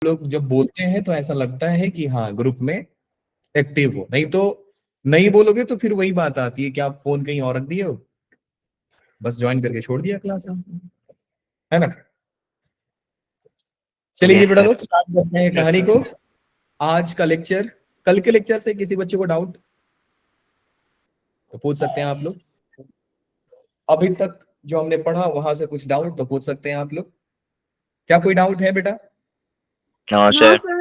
लोग जब बोलते हैं तो ऐसा लगता है कि हाँ ग्रुप में एक्टिव हो, नहीं तो नहीं बोलोगे तो फिर वही बात आती है कि आप फोन कहीं और रख दिए हो, बस ज्वाइन करके छोड़ दिया क्लास, है ना। चलिए Yes, बेटा sir. लोग स्टार्ट करते हैं कहानी को। आज का लेक्चर, कल के लेक्चर से किसी बच्चे को डाउट तो पूछ सकते हैं आप लोग। अभी तक जो हमने पढ़ा वहां से कुछ डाउट तो पूछ सकते हैं आप लोग। क्या कोई डाउट है बेटा? No, No, sir. sir.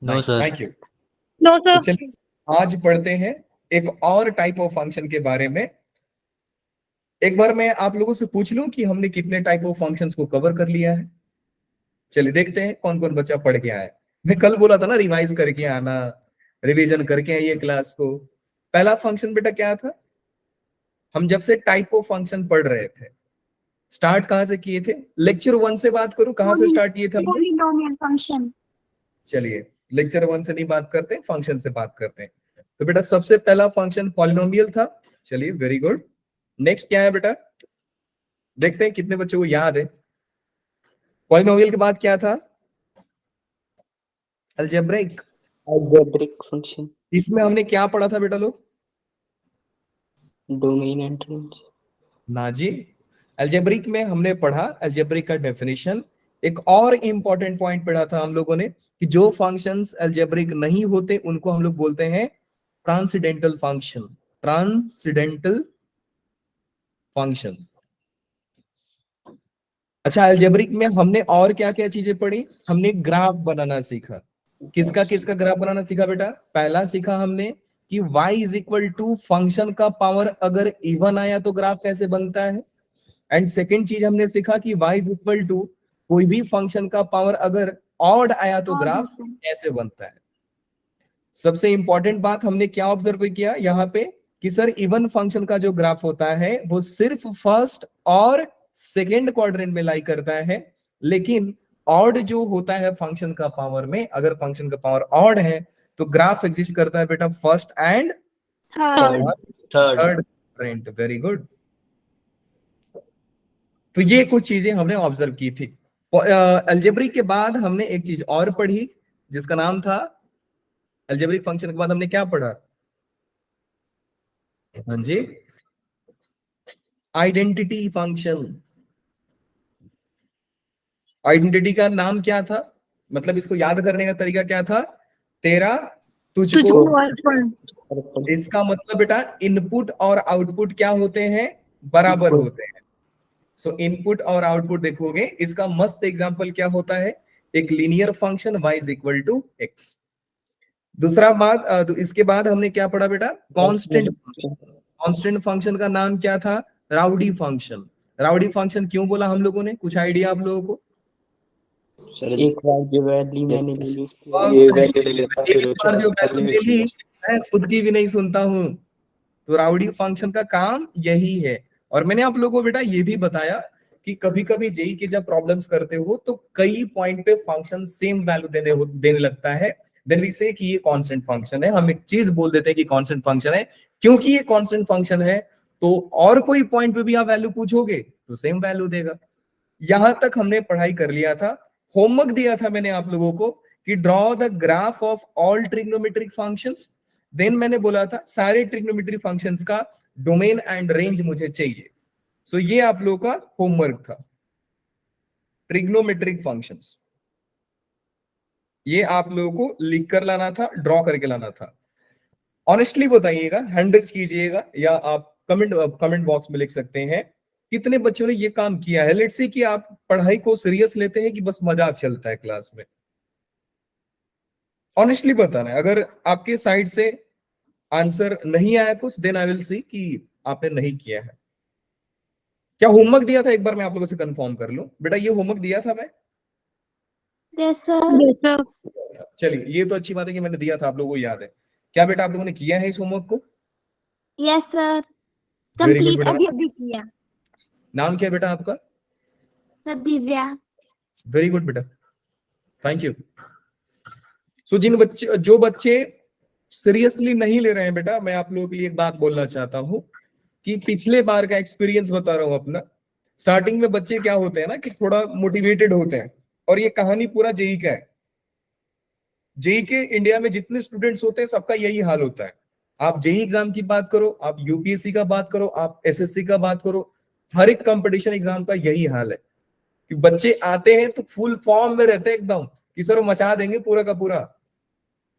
No, sir. Thank you. No, तो sir. चलिए आज पढ़ते हैं एक और टाइप ऑफ फंक्शन के बारे में। एक बार मैं आप लोगों से पूछ लूं कि हमने कितने टाइप ऑफ फंक्शंस को कवर कर लिया है। चलिए देखते हैं कौन कौन बच्चा पढ़ के आया है। मैं कल बोला था ना रिवाइज करके आना, रिवीजन करके आइए क्लास को। पहला फंक्शन बेटा क्या था? हम जब से टाइप ऑफ फंक्शन पढ़ रहे थे, स्टार्ट कहां से किए थे? लेक्चर 1 से बात करूं, कहां से स्टार्ट किए थे हम? Polynomial function. चलिए लेक्चर 1 से नहीं बात करते, फंक्शन से बात करते हैं। तो बेटा सबसे पहला फंक्शन पॉलिनोमियल था। चलिए वेरी गुड। नेक्स्ट क्या है बेटा? देखते हैं कितने बच्चों को याद है। पॉलिनोमियल के बाद क्या था? अलजेब्रिक। algebraic function, इसमें हमने क्या पढ़ा था बेटा लोग? domain and range. ना जी, अलजेब्रिक में हमने पढ़ा अलजेब्रिक का डेफिनेशन। एक और इंपॉर्टेंट पॉइंट पढ़ा था हम लोगों ने कि जो फंक्शंस अलजेब्रिक नहीं होते उनको हम लोग बोलते हैं ट्रांसेंडेंटल फंक्शन। Transcendental function. अच्छा, अलजेब्रिक में हमने और क्या क्या चीजें पढ़ी? हमने ग्राफ बनाना सीखा। किसका किसका ग्राफ बनाना सीखा बेटा? पहला सीखा हमने कि y is equal to function का पावर अगर इवन आया तो ग्राफ कैसे बनता है। एंड सेकेंड चीज हमने सीखा कि y इज इक्वल टू कोई भी फंक्शन का पावर अगर ऑड आया तो ग्राफ कैसे बनता है। सबसे इंपॉर्टेंट बात हमने क्या ऑब्जर्व किया यहाँ पे कि सर इवन फंक्शन का जो ग्राफ होता है वो सिर्फ फर्स्ट और सेकेंड क्वाड्रेंट में लाई करता है, लेकिन ऑड जो होता है फंक्शन का पावर में, अगर फंक्शन का पावर ऑड है तो ग्राफ एग्जिस्ट करता है बेटा first and third. Third quadrant. Very good. तो ये कुछ चीजें हमने ऑब्जर्व की थी। अलजेब्रिक के बाद हमने एक चीज और पढ़ी जिसका नाम था, अलजेब्रिक फंक्शन के बाद हमने क्या पढ़ा? हाँ जी, आइडेंटिटी फंक्शन। आइडेंटिटी का नाम क्या था? मतलब इसको याद करने का तरीका क्या था? तेरा तुझको। इसका मतलब बेटा इनपुट और आउटपुट क्या होते हैं? बराबर होते हैं। सो इनपुट और आउटपुट देखोगे, इसका मस्त एग्जांपल क्या होता है? एक linear function y is equal to x। दूसरा बात, तो इसके बाद हमने क्या पढ़ा बेटा? कांस्टेंट। कांस्टेंट फंक्शन का नाम क्या था? Rowdy function. राउडी फंक्शन क्यों बोला हम लोगों ने? कुछ आइडिया आप लोगों को? सर एक बार जो वैल्यू मैंने ले ली उसकी एक बार जो वैल्यू ले ली, मैं खुद की भी नहीं सुनता हूँ। तो राउडी फंक्शन का काम यही है। और मैंने आप लोगों को बेटा ये भी बताया कि कभी कभी जेई के जब प्रॉब्लम्स करते हो तो कई पॉइंट पे फंक्शन सेम वैल्यू देने लगता है, देन वी से कि ये कांस्टेंट फंक्शन है। हम एक चीज बोल देते हैं कि कांस्टेंट फंक्शन है क्योंकि ये कांस्टेंट फंक्शन है, तो और कोई पॉइंट पे भी आप वैल्यू पूछोगे तो सेम वैल्यू देगा। यहां तक हमने पढ़ाई कर लिया था। होमवर्क दिया था मैंने आप लोगों को कि draw the graph of all trigonometric functions. Then मैंने बोला था सारे ट्रिग्नोमेट्रिक फंक्शंस का डोमेन एंड रेंज मुझे चाहिए। सो ये आप लोगों का होमवर्क था, ट्रिग्नोमेट्रिक फंक्शंस। ये आप लोगों को लिख कर लाना था, ड्रॉ करके लाना था। ऑनेस्टली बताइएगा, हैंडल्स कीजिएगा या आप कमेंट बॉक्स में लिख सकते हैं कितने बच्चों ने ये काम किया है। लेट्स से कि आप पढ़ाई को सीरियस लेते हैं कि बस मजाक चलता है क्लास में। ऑनेस्टली बताना है। अगर आपके साइड से आंसर नहीं आया कुछ, देन आई विल सी कि आपने नहीं किया है। क्या होमवर्क दिया था? एक बार मैं आप लोगों से कंफर्म कर लूं। बेटा ये होमवर्क दिया था मैं? Yes, sir. चलिए ये तो अच्छी बात है कि मैंने दिया था, आप लोगों को याद है। क्या बेटा आप लोगों ने किया है इस होमवर्क को? Yes, sir. Very good Complete बेटा। अभी किया। नाम क्या है बेटा आपका? सर दिव्या। वेरी गुड बेटा, थैंक यू। सो जो बच्चे सीरियसली नहीं ले रहे हैं बेटा, मैं आप लोगों के लिए एक बात बोलना चाहता हूं कि पिछले बार का एक्सपीरियंस बता रहा हूं अपना। स्टार्टिंग में बच्चे क्या होते हैं ना कि थोड़ा मोटिवेटेड होते हैं, और ये कहानी पूरा जेई का है। जेई के इंडिया में जितने स्टूडेंट्स होते हैं सबका यही हाल होता है। आप जेई एग्जाम की बात करो, आप यूपीएससी का बात करो, आप एसएससी का बात करो, हर एक कंपटीशन एग्जाम का यही हाल है कि बच्चे आते हैं तो फुल फॉर्म में रहते हैं एकदम कि सर मचा देंगे पूरा का पूरा,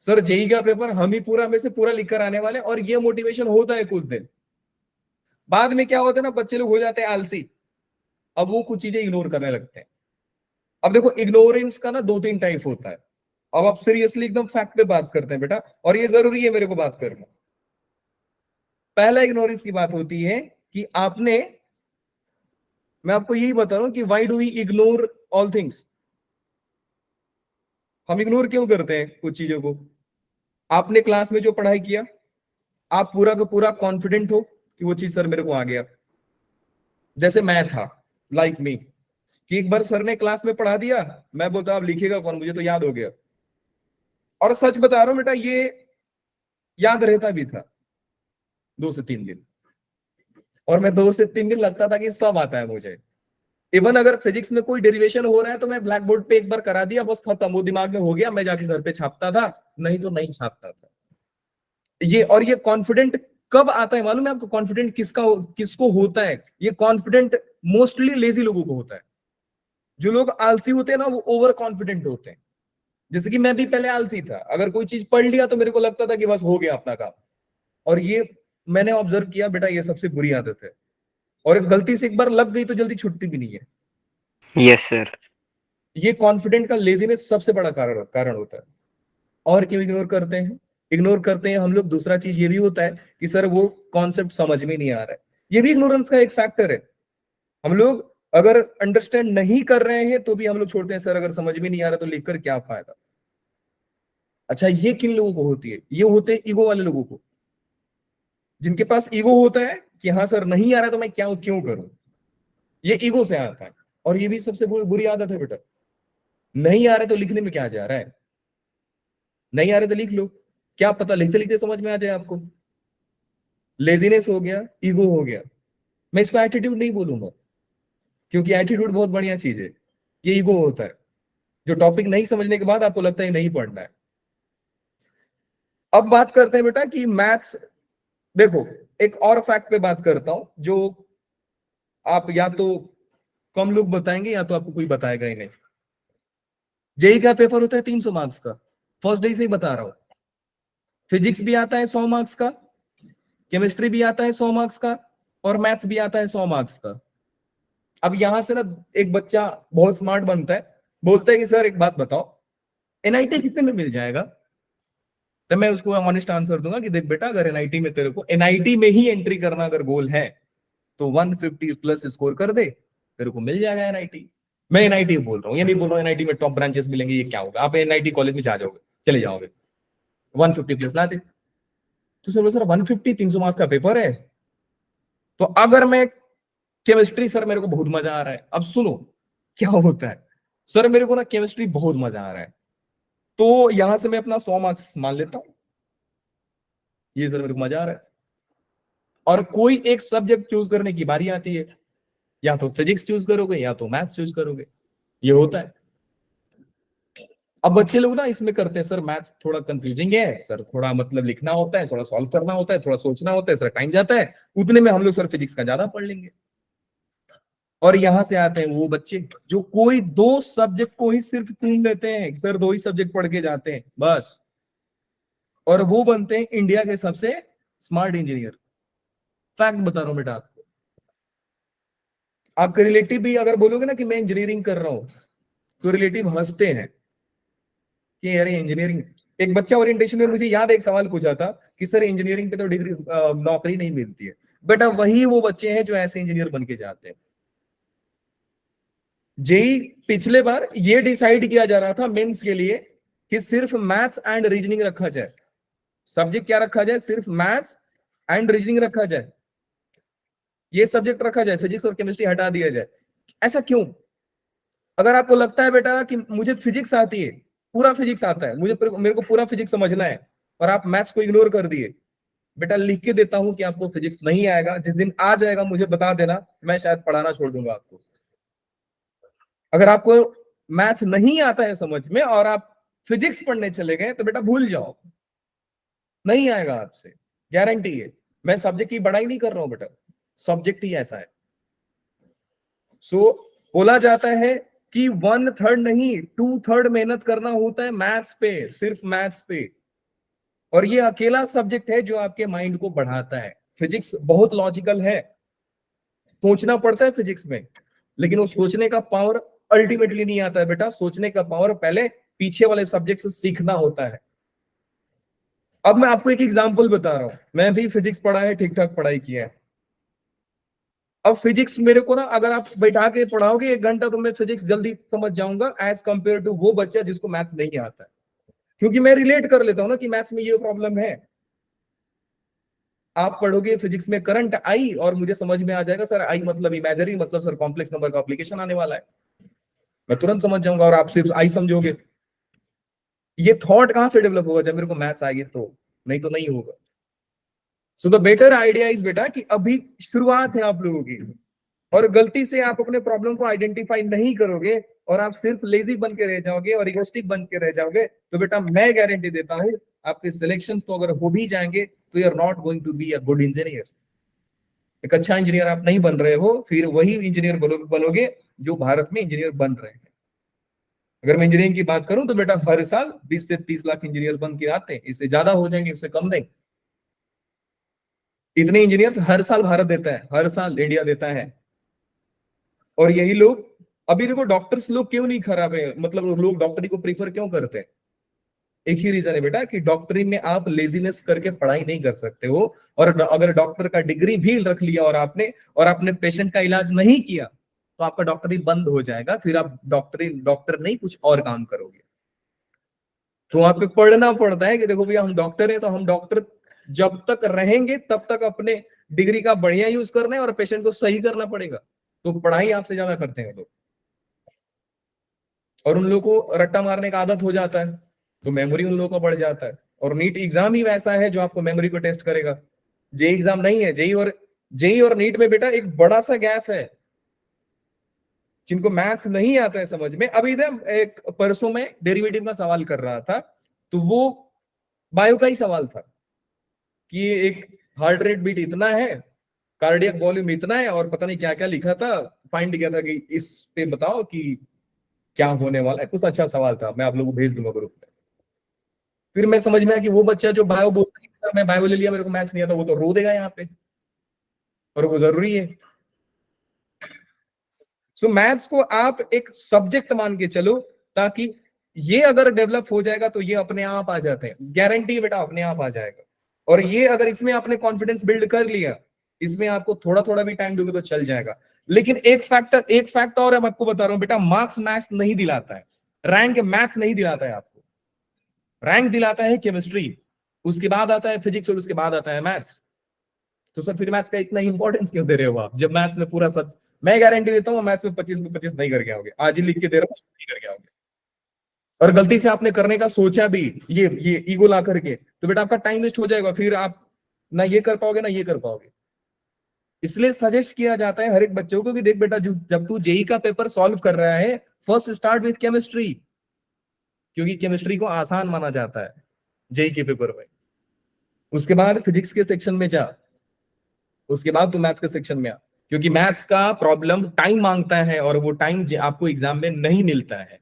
सर जेई का पेपर हम ही पूरा में से पूरा लिख कर आने वाले, और ये मोटिवेशन होता है कुछ दिन। बाद में क्या होता है ना, बच्चे लोग हो जाते हैं आलसी, अब वो कुछ चीजें इग्नोर करने लगते हैं। अब देखो इग्नोरेंस का ना 2-3 टाइप होता है। अब आप सीरियसली एकदम फैक्ट पे बात करते हैं बेटा, और ये जरूरी है मेरे को बात करना। पहला इग्नोरेंस की बात होती है कि आपने, मैं आपको यही बता रहा हूं कि why do we ignore all things. हम इग्नोर क्यों करते हैं कुछ चीजों को? आपने क्लास में जो पढ़ाई किया, आप पूरा का पूरा कॉन्फिडेंट हो कि वो चीज सर मेरे को आ गया। जैसे मैं था, लाइक मी, कि एक बार सर ने क्लास में पढ़ा दिया, मैं बोलता आप लिखिएगा कौन, मुझे तो याद हो गया। और सच बता रहा हूं बेटा, ये याद रहता भी था 2 से 3 दिन, और मैं 2 से 3 दिन लगता था कि सब आता है मुझे। इवन अगर फिजिक्स में कोई डेरिवेशन हो रहा है तो मैं ब्लैक बोर्ड पे एक बार करा दिया, बस खत्म, वो दिमाग में हो गया, मैं जाके घर पे छापता था, नहीं तो नहीं छापता था। ये कॉन्फिडेंट कब आता है मालूम है आपको? कॉन्फिडेंट किसको होता है? ये कॉन्फिडेंट मोस्टली लेजी लोगों को होता है। जो लोग आलसी होते हैं ना, वो ओवर कॉन्फिडेंट होते हैं। जैसे कि मैं भी पहले आलसी था, अगर कोई चीज पढ़ लिया तो मेरे को लगता था कि बस हो गया अपना काम। और ये मैंने ऑब्जर्व किया बेटा, ये सबसे बुरी आदत है, और एक गलती से एक बार लग गई तो जल्दी छुटती भी नहीं है। Yes sir. ये कॉन्फिडेंट का लेजीनेस सबसे बड़ा कारण होता है। और क्यों इग्नोर करते हैं? इग्नोर करते हैं हम लोग, दूसरा चीज ये भी होता है कि सर वो कॉन्सेप्ट समझ में नहीं आ रहा है, ये भी इग्नोरेंस का एक फैक्टर है। हम लोग अगर अंडरस्टैंड नहीं कर रहे हैं तो भी हम लोग छोड़ते हैं, सर अगर समझ में नहीं आ रहा तो लिखकर क्या फायदा। अच्छा, ये किन लोगों को होती है? ये होते हैं ईगो वाले लोगों को, जिनके पास ईगो होता है कि हाँ सर नहीं आ रहा तो मैं क्या क्यों करूं। ये ईगो से आता है, और ये भी सबसे बुरी आदत है बेटा। नहीं आ रहा तो लिखने में क्या जा रहा है? नहीं आ रहे तो लिख लो, क्या पता लिखते लिखते समझ में आ जाए आपको। लेजीनेस हो गया, ईगो हो गया। मैं इसको एटीट्यूड नहीं बोलूंगा, क्योंकि एटीट्यूड बहुत बढ़िया चीज है। ये ईगो होता है, जो टॉपिक नहीं समझने के बाद आपको लगता है नहीं पढ़ना है। अब बात करते हैं बेटा कि मैथ्स, देखो एक और फैक्ट पे बात करता हूं जो आप या तो कम लोग बताएंगे या तो आपको कोई बताएगा ही नहीं। जेई का पेपर होता है 300 मार्क्स का, फर्स्ट डे से ही बता रहा हूं। फिजिक्स भी आता है 100 मार्क्स का, केमिस्ट्री भी आता है 100 मार्क्स का, और मैथ्स भी आता है 100 मार्क्स का। अब यहां से ना एक बच्चा बहुत स्मार्ट बनता है, बोलता है कि सर एक बात बताओ, एनआईटी कितने में मिल जाएगा? तो मैं उसको ऑनेस्ट आंसर दूंगा कि देख बेटा, अगर एनआईटी में तेरे को एनआईटी में ही एंट्री करना अगर गोल है तो 150 प्लस स्कोर कर दे, तेरे को मिल जाएगा एनआईटी। मैं एनआईटी बोल रहा हूँ, ये नहीं बोल रहा हूँ एनआईटी में टॉप ब्रांचेस मिलेंगे, ये क्या होगा, आप एनआईटी कॉलेज में जा जाओगे, चले जाओगे, 150 प्लस ला दे। तो सर 150 300 मार्क्स का पेपर है, तो अगर मैं केमिस्ट्री, सर मेरे को बहुत मजा आ रहा है, अब सुनो क्या होता है, सर मेरे को ना केमिस्ट्री बहुत मजा आ रहा है, तो यहां से मैं अपना 100 मार्क्स मान लेता हूं, ये सर मेरे को मजा आ रहा है। और कोई एक सब्जेक्ट चूज करने की बारी आती है, या तो फिजिक्स चूज करोगे या तो मैथ्स चूज करोगे, ये होता है। अब बच्चे लोग ना इसमें करते हैं, सर मैथ्स थोड़ा कंफ्यूजिंग है, सर थोड़ा मतलब लिखना होता है, थोड़ा सॉल्व करना होता है, थोड़ा सोचना होता है, सर टाइम जाता है, उतने में हम लोग सर फिजिक्स का ज्यादा पढ़ लेंगे। और यहां से आते हैं वो बच्चे जो कोई 2 सब्जेक्ट को ही सिर्फ चुन लेते हैं, सर 2 ही सब्जेक्ट पढ़ के जाते हैं बस, और वो बनते हैं इंडिया के सबसे स्मार्ट इंजीनियर। फैक्ट बता रहा हूं बेटा आपको। आपके रिलेटिव भी अगर बोलोगे ना कि मैं इंजीनियरिंग कर रहा हूं, तो रिलेटिव हंसते हैं कि अरे इंजीनियरिंग। एक बच्चा ओरिएंटेशन में मुझे याद है एक सवाल पूछा था कि सर इंजीनियरिंग पे तो डिग्री नौकरी नहीं मिलती है। बेटा वही वो बच्चे हैं जो ऐसे इंजीनियर बन के जाते हैं। जेई पिछले बार ये डिसाइड किया जा रहा था मेंस के लिए कि सिर्फ मैथ्स एंड रीजनिंग रखा जाए। सब्जेक्ट क्या रखा जाए? सिर्फ मैथ्स एंड रीजनिंग रखा जाए, ये सब्जेक्ट रखा जाए, फिजिक्स और केमिस्ट्री हटा दिया जाए। ऐसा क्यों? अगर आपको लगता है बेटा कि मुझे फिजिक्स आती है, पूरा फिजिक्स आता है, मेरे को पूरा फिजिक्स समझना है, और आप मैथ्स को इग्नोर कर दिए, बेटा लिख के देता हूं कि आपको फिजिक्स नहीं आएगा, जिस दिन आ जाएगा मुझे बता देना, मैं शायद पढ़ाना छोड़ दूंगा आपको। अगर आपको मैथ नहीं आता है समझ में और आप फिजिक्स पढ़ने चले गए तो बेटा भूल जाओ, नहीं आएगा आपसे, गारंटी है। मैं सब्जेक्ट की बड़ाई नहीं कर रहा हूं बेटा, सब्जेक्ट ही ऐसा है। सो बोला जाता है कि 1/3 नहीं 2/3 मेहनत करना होता है मैथ्स पे, सिर्फ मैथ्स पे। और ये अकेला सब्जेक्ट है जो आपके माइंड को बढ़ाता है। फिजिक्स बहुत लॉजिकल है, सोचना पड़ता है फिजिक्स में, लेकिन वो सोचने का पावर अल्टीमेटली नहीं आता है बेटा। सोचने का पावर पहले पीछे वाले सब्जेक्ट से सीखना होता है। अब मैं आपको एक एग्जांपल बता रहा हूं, मैं भी फिजिक्स पढ़ा है, ठीक ठाक पढ़ाई किया है। अब फिजिक्स मेरे को ना, अगर आप बैठा के पढ़ाओगे 1 घंटा तो मैं फिजिक्स जल्दी समझ जाऊंगा एज कंपेयर टू वो बच्चा जिसको मैथ्स नहीं आता है, क्योंकि मैं रिलेट कर लेता हूं ना कि मैथ्स में ये प्रॉब्लम है। आप पढ़ोगे फिजिक्स में करंट आई और मुझे समझ में आ जाएगा सर आई मतलब इमेजिनरी, मतलब सर कॉम्प्लेक्स नंबर का एप्लीकेशन आने वाला है, मैं तुरंत समझ जाऊंगा। और आप सिर्फ आई समझोगे, ये थॉट कहां से डेवलप होगा? जब मेरे को मैथ्स आएगी तो, नहीं तो नहीं होगा। So the better idea is बेटा कि अभी शुरुआत है आप लोगों की, और गलती से आप अपने प्रॉब्लम को आइडेंटिफाई नहीं करोगे और आप सिर्फ लेजी बन के रह जाओगे और इगोस्टिक बन के रह जाओगे, तो बेटा मैं गारंटी देता हूं आपके सिलेक्शंस तो अगर हो भी जाएंगे तो you are not going to be a good engineer. एक अच्छा इंजीनियर आप नहीं बन रहे हो, फिर वही इंजीनियर बनोगे जो भारत में इंजीनियर बन रहे हैं। अगर मैं इंजीनियरिंग की बात करूं तो बेटा हर साल 20 से 30 लाख इंजीनियर बन के आते हैं, इससे ज्यादा हो जाएंगे, इससे कम नहीं। इतने इंजीनियर्स हर साल भारत देता है, हर साल इंडिया देता है। और यही लोग, अभी देखो डॉक्टर्स लोग क्यों नहीं खराब है, मतलब लोग डॉक्टरी को प्रीफर क्यों करते हैं? एक ही रीजन है बेटा कि डॉक्टरी में आप लेजीनेस करके पढ़ाई नहीं कर सकते हो। और अगर डॉक्टर का डिग्री भी रख लिया और आपने पेशेंट का इलाज नहीं किया तो आपका डॉक्टरी बंद हो जाएगा, फिर आप डॉक्टर नहीं कुछ और काम करोगे। तो वहां पे पढ़ना पड़ता है कि देखो भैया हम डॉक्टर हैं, तो हम डॉक्टर जब तक रहेंगे तब तक अपने डिग्री का बढ़िया यूज करना है और पेशेंट को सही करना पड़ेगा। तो पढ़ाई आपसे ज्यादा करते हैं लोग, और उन लोगों को रट्टा मारने का आदत हो जाता है, तो मेमोरी उन लोगों का बढ़ जाता है। और नीट एग्जाम ही वैसा है जो आपको मेमोरी को टेस्ट करेगा, जेई एग्जाम नहीं है। जेई और नीट में बेटा एक बड़ा सा गैप है। जिनको मैथ्स नहीं आता है समझ में, अभी इधर एक परसों में डेरिवेटिव का सवाल कर रहा था, तो वो बायो का ही सवाल था कि एक हार्ट रेट बीट इतना है, कार्डियक वॉल्यूम इतना है, और पता नहीं क्या क्या लिखा था, फाइंड किया था कि इस पे बताओ कि क्या होने वाला है। कुछ अच्छा सवाल था, मैं आप लोगों को भेज दूंगा ग्रुप में। फिर मैं समझ में आया कि वो बच्चा जो बायो बोलता है सर मैं बायो ले लिया, मेरे को मैथ्स नहीं आता, वो तो रो देगा यहाँ पे, और वो जरूरी है। सो मैथ्स को आप एक सब्जेक्ट मान के चलो, ताकि ये अगर डेवलप हो जाएगा तो ये अपने आप आ जाते हैं, गारंटी बेटा अपने आप आ जाएगा। और ये अगर इसमें आपने कॉन्फिडेंस बिल्ड कर लिया, इसमें आपको थोड़ा थोड़ा भी टाइम दोगे तो चल जाएगा। लेकिन एक फैक्ट और मैं आपको बता रहा हूं बेटा, मार्क्स मैथ्स नहीं दिलाता है, रैंक मैथ्स नहीं दिलाता है आपको, रैंक दिलाता है केमिस्ट्री, उसके बाद आता है फिजिक्स और उसके बाद आता है मैथ्स। तो सर फिर मैथ्स का इतना इंपॉर्टेंस क्यों दे रहे हो आप, जब मैथ्स में पूरा सच, मैं गारंटी देता हूँ मैथ्स में 25 में 25 नहीं करके आओगे, आज ही लिख के दे रहा हूँ नहीं करके आओगे। और गलती से आपने करने का सोचा भी ये ईगो ला करके, तो बेटा आपका टाइम वेस्ट हो जाएगा, फिर आप ना ये कर पाओगे ना ये कर पाओगे। इसलिए सजेस्ट किया जाता है हर एक बच्चों को कि देख बेटा जब तू जेई का पेपर सॉल्व कर रहा है, फर्स्ट स्टार्ट विथ केमिस्ट्री, क्योंकि केमिस्ट्री को आसान माना जाता है जेई के पेपर में। उसके बाद फिजिक्स के सेक्शन में जा, उसके बाद तू मैथ्स के सेक्शन में आ, क्योंकि मैथ्स का प्रॉब्लम टाइम मांगता है और वो टाइम आपको एग्जाम में नहीं मिलता है।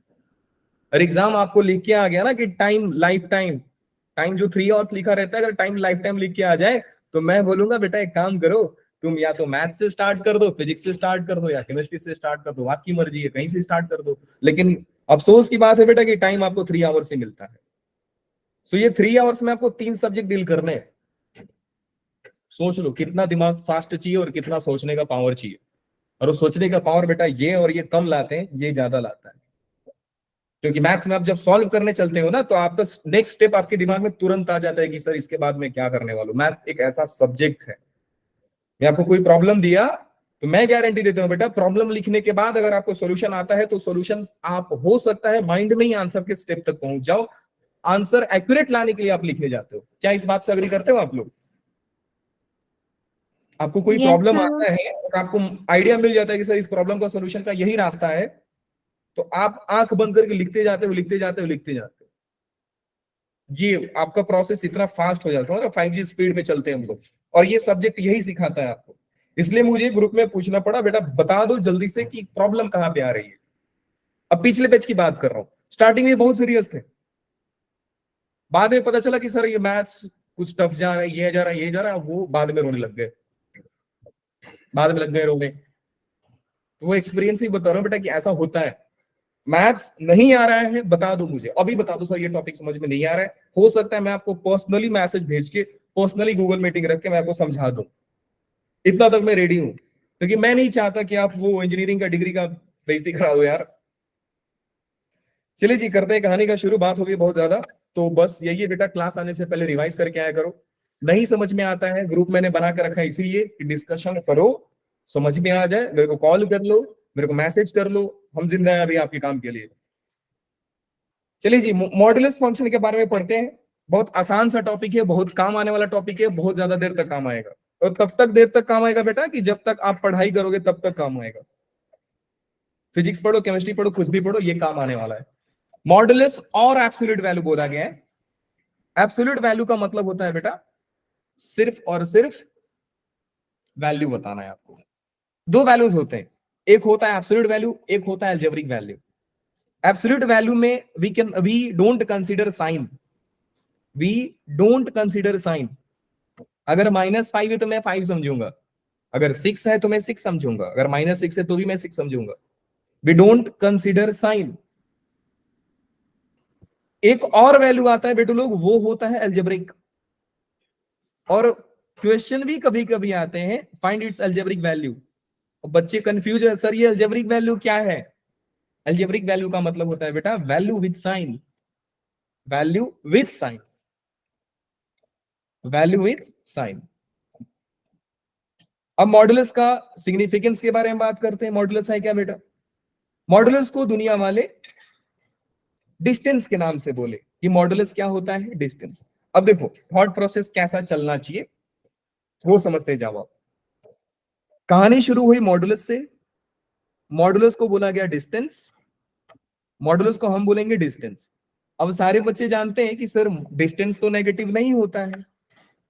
और एग्जाम आपको लिख के आ गया ना कि टाइम लाइफ टाइम जो 3 आवर्स लिखा रहता है, अगर टाइम लाइफ टाइम लिख के आ जाए तो मैं बोलूंगा बेटा एक काम करो, तुम या तो मैथ्स से स्टार्ट कर दो, फिजिक्स से स्टार्ट कर दो, या केमिस्ट्री से स्टार्ट कर दो, आपकी मर्जी है, कहीं से स्टार्ट कर दो। लेकिन अफसोस की बात है बेटा कि टाइम आपको 3 आवर्स से मिलता है। सो ये 3 आवर्स में आपको 3 सब्जेक्ट डील करने हैं। सोच लो कितना दिमाग फास्ट चाहिए और कितना सोचने का पावर चाहिए। और वो सोचने का पावर बेटा ये और ये कम लाते हैं, ये ज्यादा लाता है। क्योंकि मैथ्स में आप जब सॉल्व करने चलते हो ना, तो आपका नेक्स्ट स्टेप आपके दिमाग में तुरंत आ जाता है कि सर इसके बाद मैं क्या करने वाला हूं। मैथ्स एक ऐसा सब्जेक्ट है, मैं आपको कोई प्रॉब्लम दिया तो मैं गारंटी देता हूं बेटा, प्रॉब्लम लिखने के बाद अगर आपको सॉल्यूशन आता है तो सॉल्यूशन आप हो सकता है माइंड में ही आंसर के स्टेप तक पहुंच जाओ। आंसर एक्यूरेट लाने के लिए आप लिखने जाते हो। क्या इस बात से अग्री करते हो आप लोग? आपको कोई प्रॉब्लम आता है और आपको आइडिया मिल जाता है कि सर इस प्रॉब्लम का सॉल्यूशन का यही रास्ता है, तो आप आंख बंद करके लिखते जाते हो लिखते जाते हो लिखते जाते हो। ये आपका प्रोसेस इतना फास्ट हो जाता है ना, 5G स्पीड में चलते हैं हम लोग, और ये सब्जेक्ट यही सिखाता है आपको। इसलिए मुझे ग्रुप में पूछना पड़ा, बेटा बता दो जल्दी से कि प्रॉब्लम कहाँ पे आ रही है। अब पिछले बैच की बात कर रहा हूँ, स्टार्टिंग में बहुत सीरियस थे, बाद में पता चला कि सर ये मैथ्स कुछ टफ जा रहा है, ये जा रहा है, ये जा रहा है, वो बाद में रोने लग गए, बाद में लग गए रोने। तो वो एक्सपीरियंस ही बता रहा हूँ बेटा कि ऐसा होता है। मैथ्स नहीं आ रहा है बता दो मुझे, अभी बता दो सर ये टॉपिक समझ में नहीं आ रहा है, हो सकता है मैं आपको पर्सनली मैसेज भेज के, पर्सनली गूगल मीटिंग रख के मैं आपको समझा दूं, इतना तक मैं रेडी हूं, क्योंकि मैं नहीं चाहता कि आप वो इंजीनियरिंग का डिग्री का बेइज्जती करा दो यार। चलिए जी, करते हैं कहानी का शुरू, बात होगी बहुत ज्यादा, तो बस यही है बेटा, क्लास आने से पहले रिवाइज करके आया करो। नहीं समझ में आता है, ग्रुप मैंने बना कर रखा है इसीलिए कि डिस्कशन करो, समझ में आ जाए, मेरे को कॉल कर लो, मेरे को मैसेज कर लो, हम जिंदा हैं अभी आपके काम के लिए। चलिए जी, मॉडुलस फंक्शन के बारे में पढ़ते हैं। बहुत आसान सा टॉपिक है, बहुत काम आने वाला टॉपिक है, बहुत ज्यादा देर तक काम आएगा। और तब तक देर तक काम आएगा बेटा कि जब तक आप पढ़ाई करोगे तब तक काम आएगा। फिजिक्स पढ़ो, केमिस्ट्री पढ़ो, कुछ भी पढ़ो, ये काम आने वाला है। मॉडुलस और एब्सोल्यूट वैल्यू बोला गया है। एब्सोल्यूट वैल्यू का मतलब होता है बेटा सिर्फ और सिर्फ वैल्यू बताना है आपको। दो वैल्यूज होते हैं, एक होता है एब्सोल्यूट वैल्यू, एक होता है अलजेब्रिक वैल्यू। एब्सोल्यूट वैल्यू में we don't consider sign, we don't consider sign. अगर -5 है तो मैं 5 समझूंगा, अगर 6 है तो मैं 6 समझूंगा, अगर -6 है तो भी मैं 6 समझूंगा। We don't consider sign. एक और वैल्यू आता है बेटू लोग, वो होता है अलजेब्रिक। और क्वेश्चन भी कभी कभी आते हैं, फाइंड इट्स अलजेब्रिक वैल्यू। बच्चे कंफ्यूज है, सर ये अलजेब्रिक वैल्यू क्या है? अलजेब्रिक वैल्यू का मतलब होता है बेटा value with sign, value with sign, value with sign. अब मॉडुलस का सिग्निफिकेंस के बारे में बात करते हैं। मॉडुलस है क्या बेटा? मॉडुलस को दुनिया वाले डिस्टेंस के नाम से बोले कि मॉडुलस क्या होता है? डिस्टेंस। अब देखो थॉट प्रोसेस कैसा चलना चाहिए वो समझते जाओ आप। कहानी शुरू हुई मॉडुलस से, मॉडुलस को बोला गया डिस्टेंस, मॉडुलस को हम बोलेंगे डिस्टेंस। अब सारे बच्चे जानते हैं कि सर डिस्टेंस तो नेगेटिव नहीं होता है,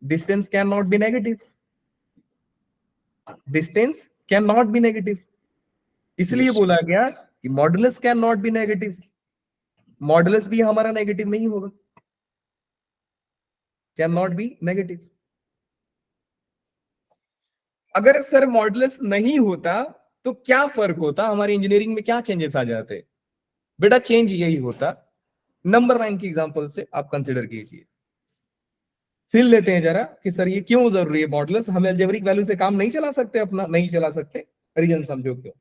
distance can not be negative, distance can not be negative. इसलिए बोला गया कि modulus can not be negative, modulus भी हमारा नेगेटिव नहीं होगा, कैन नॉट बी नेगेटिव। अगर सर मॉडुलस नहीं होता तो क्या फर्क होता, हमारी इंजीनियरिंग में क्या चेंजेस आ जाते? बेटा चेंज यही होता, नंबर 9 की एग्जांपल से आप कंसीडर कीजिए। फिर लेते हैं जरा कि सर ये क्यों जरूरी है मॉडुलस, हम अलजेब्रिक वैल्यू से काम नहीं चला सकते अपना? नहीं चला सकते, रीजन समझो क्यों।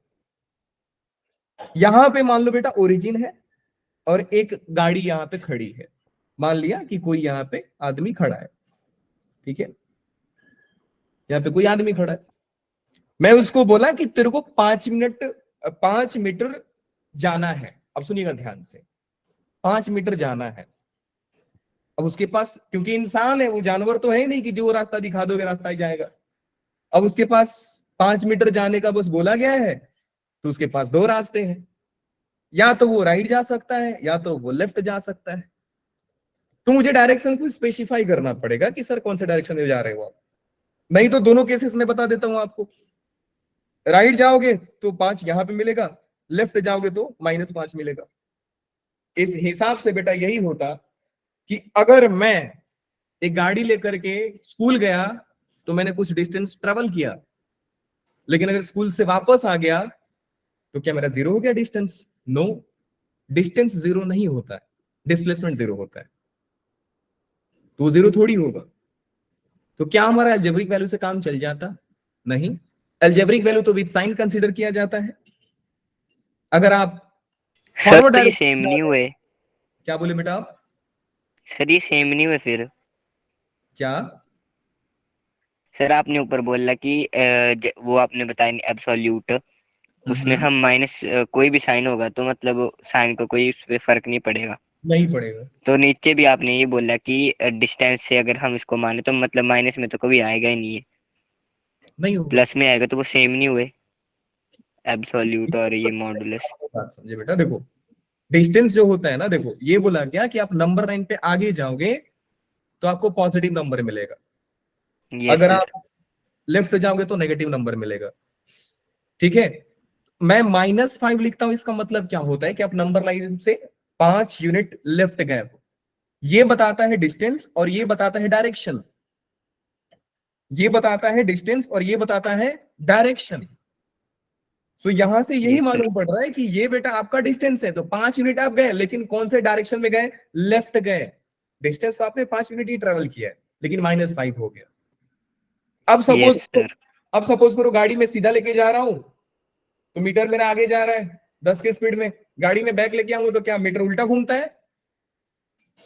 यहां पे मान लो बेटा ओरिजिन है और एक गाड़ी यहां पे खड़ी है, मान लिया कि कोई यहां पे आदमी खड़ा है, ठीक है, यहाँ पे कोई आदमी खड़ा है। मैं उसको बोला कि तेरे को 5 मीटर जाना है। अब सुनिएगा ध्यान से, 5 मीटर जाना है। अब उसके पास, क्योंकि इंसान है, वो जानवर तो है नहीं कि जो रास्ता दिखा दोगे रास्ता ही जाएगा। अब उसके पास 5 मीटर जाने का बस बोला गया है, तो उसके पास 2 रास्ते हैं, या तो वो राइट जा सकता है या तो वो लेफ्ट जा सकता है। तो मुझे डायरेक्शन को स्पेसिफाई करना पड़ेगा कि सर कौन से डायरेक्शन में जा रहे हो आप। नहीं तो दोनों केसेस में बता देता हूं आपको, राइट जाओगे तो 5 यहां पे मिलेगा, लेफ्ट जाओगे तो -5 मिलेगा। इस हिसाब से बेटा यही होता कि अगर मैं एक गाड़ी लेकर के स्कूल गया तो मैंने कुछ डिस्टेंस ट्रेवल किया, लेकिन अगर स्कूल से वापस आ गया तो क्या मेरा 0 हो गया डिस्टेंस? नो, डिस्टेंस 0 नहीं होता है, डिस्प्लेसमेंट 0 होता है, तो 0 थोड़ी होगा। तो क्या हमारा अलजेब्रिक वैल्यू से काम चल जाता? नहीं, अलजेब्रिक वैल्यू तो विद साइन कंसीडर किया जाता है। अगर आप फॉरवर्ड सर ये डायरेक्शन, सेम नहीं हुए, क्या बोले बेटा आप? सर ये सेम नहीं हुए फिर। क्या? सर आपने ऊपर बोला कि वो आपने बताया एब्सोल्यूट, उसमें हम माइनस कोई भी साइन होगा तो मतलब साइन को कोई उस पर फर्क नहीं पड़ेगा। नहीं पड़ेगा। तो नीचे भी आपने ये बोला कि डिस्टेंस से अगर हम इसको माने तो मतलब माइनस में तो कभी आएगा ही नहीं है, नहीं होगा। प्लस में आएगा, तो वो सेम नहीं हुए एब्सोल्यूट और ये मॉडुलस। बात समझे बेटा, देखो डिस्टेंस जो होता है ना, देखो ये बोला गया कि आप नंबर लाइन पे आगे जाओगे तो आपको पॉजिटिव नंबर मिलेगा, यस अगर सर। आप लेफ्ट जाओगे तो नेगेटिव नंबर मिलेगा। ठीक है, मैं -5 लिखता हूं, इसका मतलब क्या होता है कि आप नंबर लाइन से 5 यूनिट लेफ्ट गए हो। ये बताता है डिस्टेंस और ये बताता है डायरेक्शन, ये बताता है डिस्टेंस और ये बताता है डायरेक्शन। तो यहां से यही यस सर। मालूम पड़ रहा है कि ये बेटा आपका डिस्टेंस है, तो 5 यूनिट आप गए, लेकिन कौन से डायरेक्शन में गए? लेफ्ट गए। डिस्टेंस तो आपने 5 यूनिट ही ट्रेवल किया है, लेकिन -5 हो गया। अब यस सपोज सर। अब सपोज करो गाड़ी में सीधा लेके जा रहा हूं तो मीटर मेरा आगे जा रहा है 10 के स्पीड में, गाड़ी में बैक लेके आऊंगा तो क्या मीटर उल्टा घूमता है?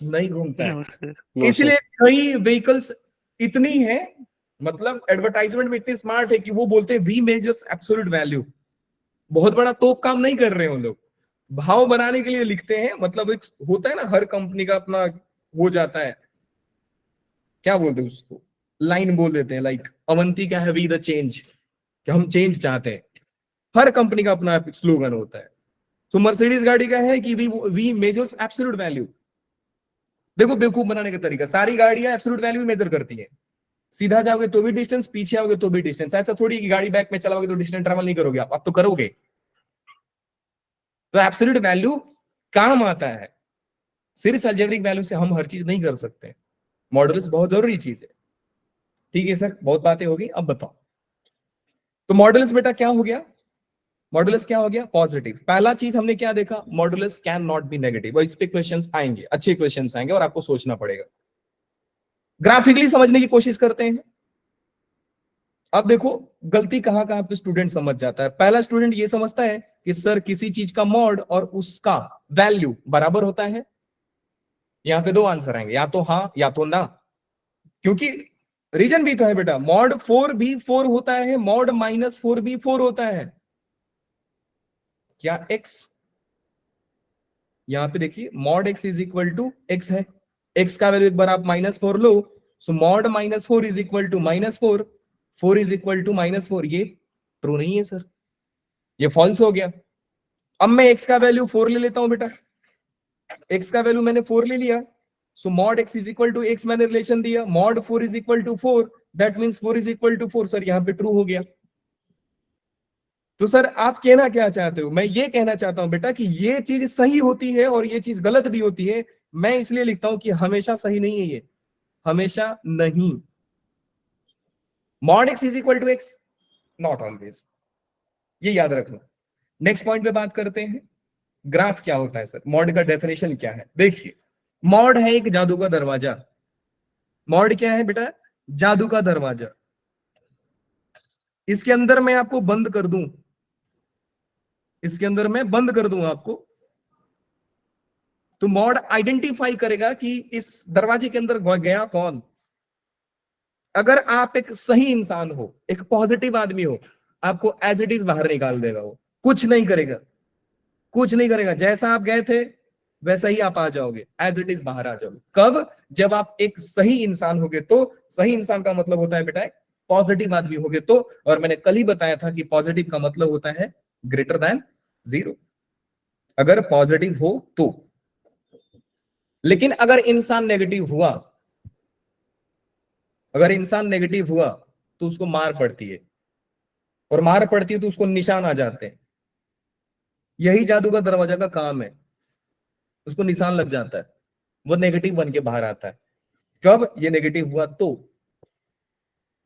नहीं घूमता है। No sir. इसलिए कई व्हीकल्स इतनी है, मतलब एडवर्टाइजमेंट में इतनी स्मार्ट है कि वो बोलते हैं वी मेजर्स एब्सोल्यूट वैल्यू। बहुत बड़ा तोप काम नहीं कर रहे हैं उन लोग, भाव बनाने के लिए लिखते हैं। मतलब एक होता है ना, हर कंपनी का अपना हो जाता है, क्या बोलते हैं उसको, लाइन बोल देते हैं, लाइक अवंती का है वी द चेंज, कि हम चेंज चाहते हैं। हर कंपनी का अपना स्लोगन होता है। तो मर्सिडीज गाड़ी का है कि वी मेजर्स एब्सोल्यूट वैल्यू। देखो बेवकूफ बनाने का तरीका, सारी गाड़ियां एब्सोल्यूट वैल्यू मेजर करती हैं। सीधा जाओगे तो भी डिस्टेंस, पीछे आओगे तो भी डिस्टेंस। ऐसा थोड़ी कि गाड़ी बैक में चलाओगे तो डिस्टेंस ट्रेवल नहीं करोगे आप तो करोगे। तो एब्सोल्यूट वैल्यू काम आता है, सिर्फ अलजेब्रिक वैल्यू से हम हर चीज नहीं कर सकते। मॉडुलस बहुत जरूरी चीज है। ठीक है सर, बहुत बातें होगी, अब बताओ। तो मॉडुलस बेटा क्या हो गया? मॉडुलस क्या हो गया? पॉजिटिव। पहला चीज हमने क्या देखा? Modulus can not be negative. और इस पे क्वेश्चंस आएंगे, अच्छे क्वेश्चंस आएंगे और आपको सोचना पड़ेगा। ग्राफिकली समझने की कोशिश करते हैं। अब देखो गलती कहां कहां पे स्टूडेंट समझ जाता है। पहला स्टूडेंट ये समझता है कि सर किसी चीज का मॉड और उसका वैल्यू बराबर होता है। यहां पे दो आंसर आएंगे, या तो हाँ या तो ना, क्योंकि रीजन भी तो है बेटा। मॉड 4 भी 4 होता है, मॉड -4 भी 4 होता है। क्या x, यहां पे देखिए mod x is equal to x है, x का वैल्यू एक बार आप -4 लो, so mod -4 is equal to -4, 4 is equal to -4। ये ट्रू नहीं है सर, ये फॉल्स हो गया। अब मैं x का वैल्यू 4 ले लेता हूं बेटा, x का वैल्यू मैंने 4 ले लिया, so mod x is equal to x मैंने रिलेशन दिया, mod 4 is equal to 4, that means 4 is equal to 4। Sir यहां पे ट्रू हो गया। तो सर आप कहना क्या चाहते हो? मैं ये कहना चाहता हूं बेटा कि ये चीज सही होती है और ये चीज गलत भी होती है। मैं इसलिए लिखता हूं कि हमेशा सही नहीं है, ये हमेशा नहीं। Mod x is equal to x, not always, ये याद रखना। नेक्स्ट पॉइंट पे बात करते हैं, ग्राफ क्या होता है सर, मॉड का डेफिनेशन क्या है। देखिए मॉड है एक जादू का दरवाजा। मॉड क्या है बेटा? जादू का दरवाजा। इसके अंदर मैं आपको बंद कर दूं, इसके अंदर मैं बंद कर दूं आपको, तो मॉड आइडेंटिफाई करेगा कि इस दरवाजे के अंदर गया कौन। अगर आप एक सही इंसान हो, एक पॉजिटिव आदमी हो, आपको एज इट इज बाहर निकाल देगा, वो कुछ नहीं करेगा, कुछ नहीं करेगा। जैसा आप गए थे वैसा ही आप आ जाओगे, एज इट इज बाहर आ जाओगे। कब? जब आप एक सही इंसान होगे। तो सही इंसान का मतलब होता है बेटा पॉजिटिव आदमी होगे तो। और मैंने कल ही बताया था कि पॉजिटिव का मतलब होता है ग्रेटर देन 0, अगर पॉजिटिव हो तो। लेकिन अगर इंसान नेगेटिव हुआ, अगर इंसान नेगेटिव हुआ तो उसको मार पड़ती है, और मार पड़ती है तो उसको निशान आ जाते हैं। यही जादू का दरवाजा का काम है, उसको निशान लग जाता है, वो नेगेटिव बन के बाहर आता है। कब? ये नेगेटिव हुआ तो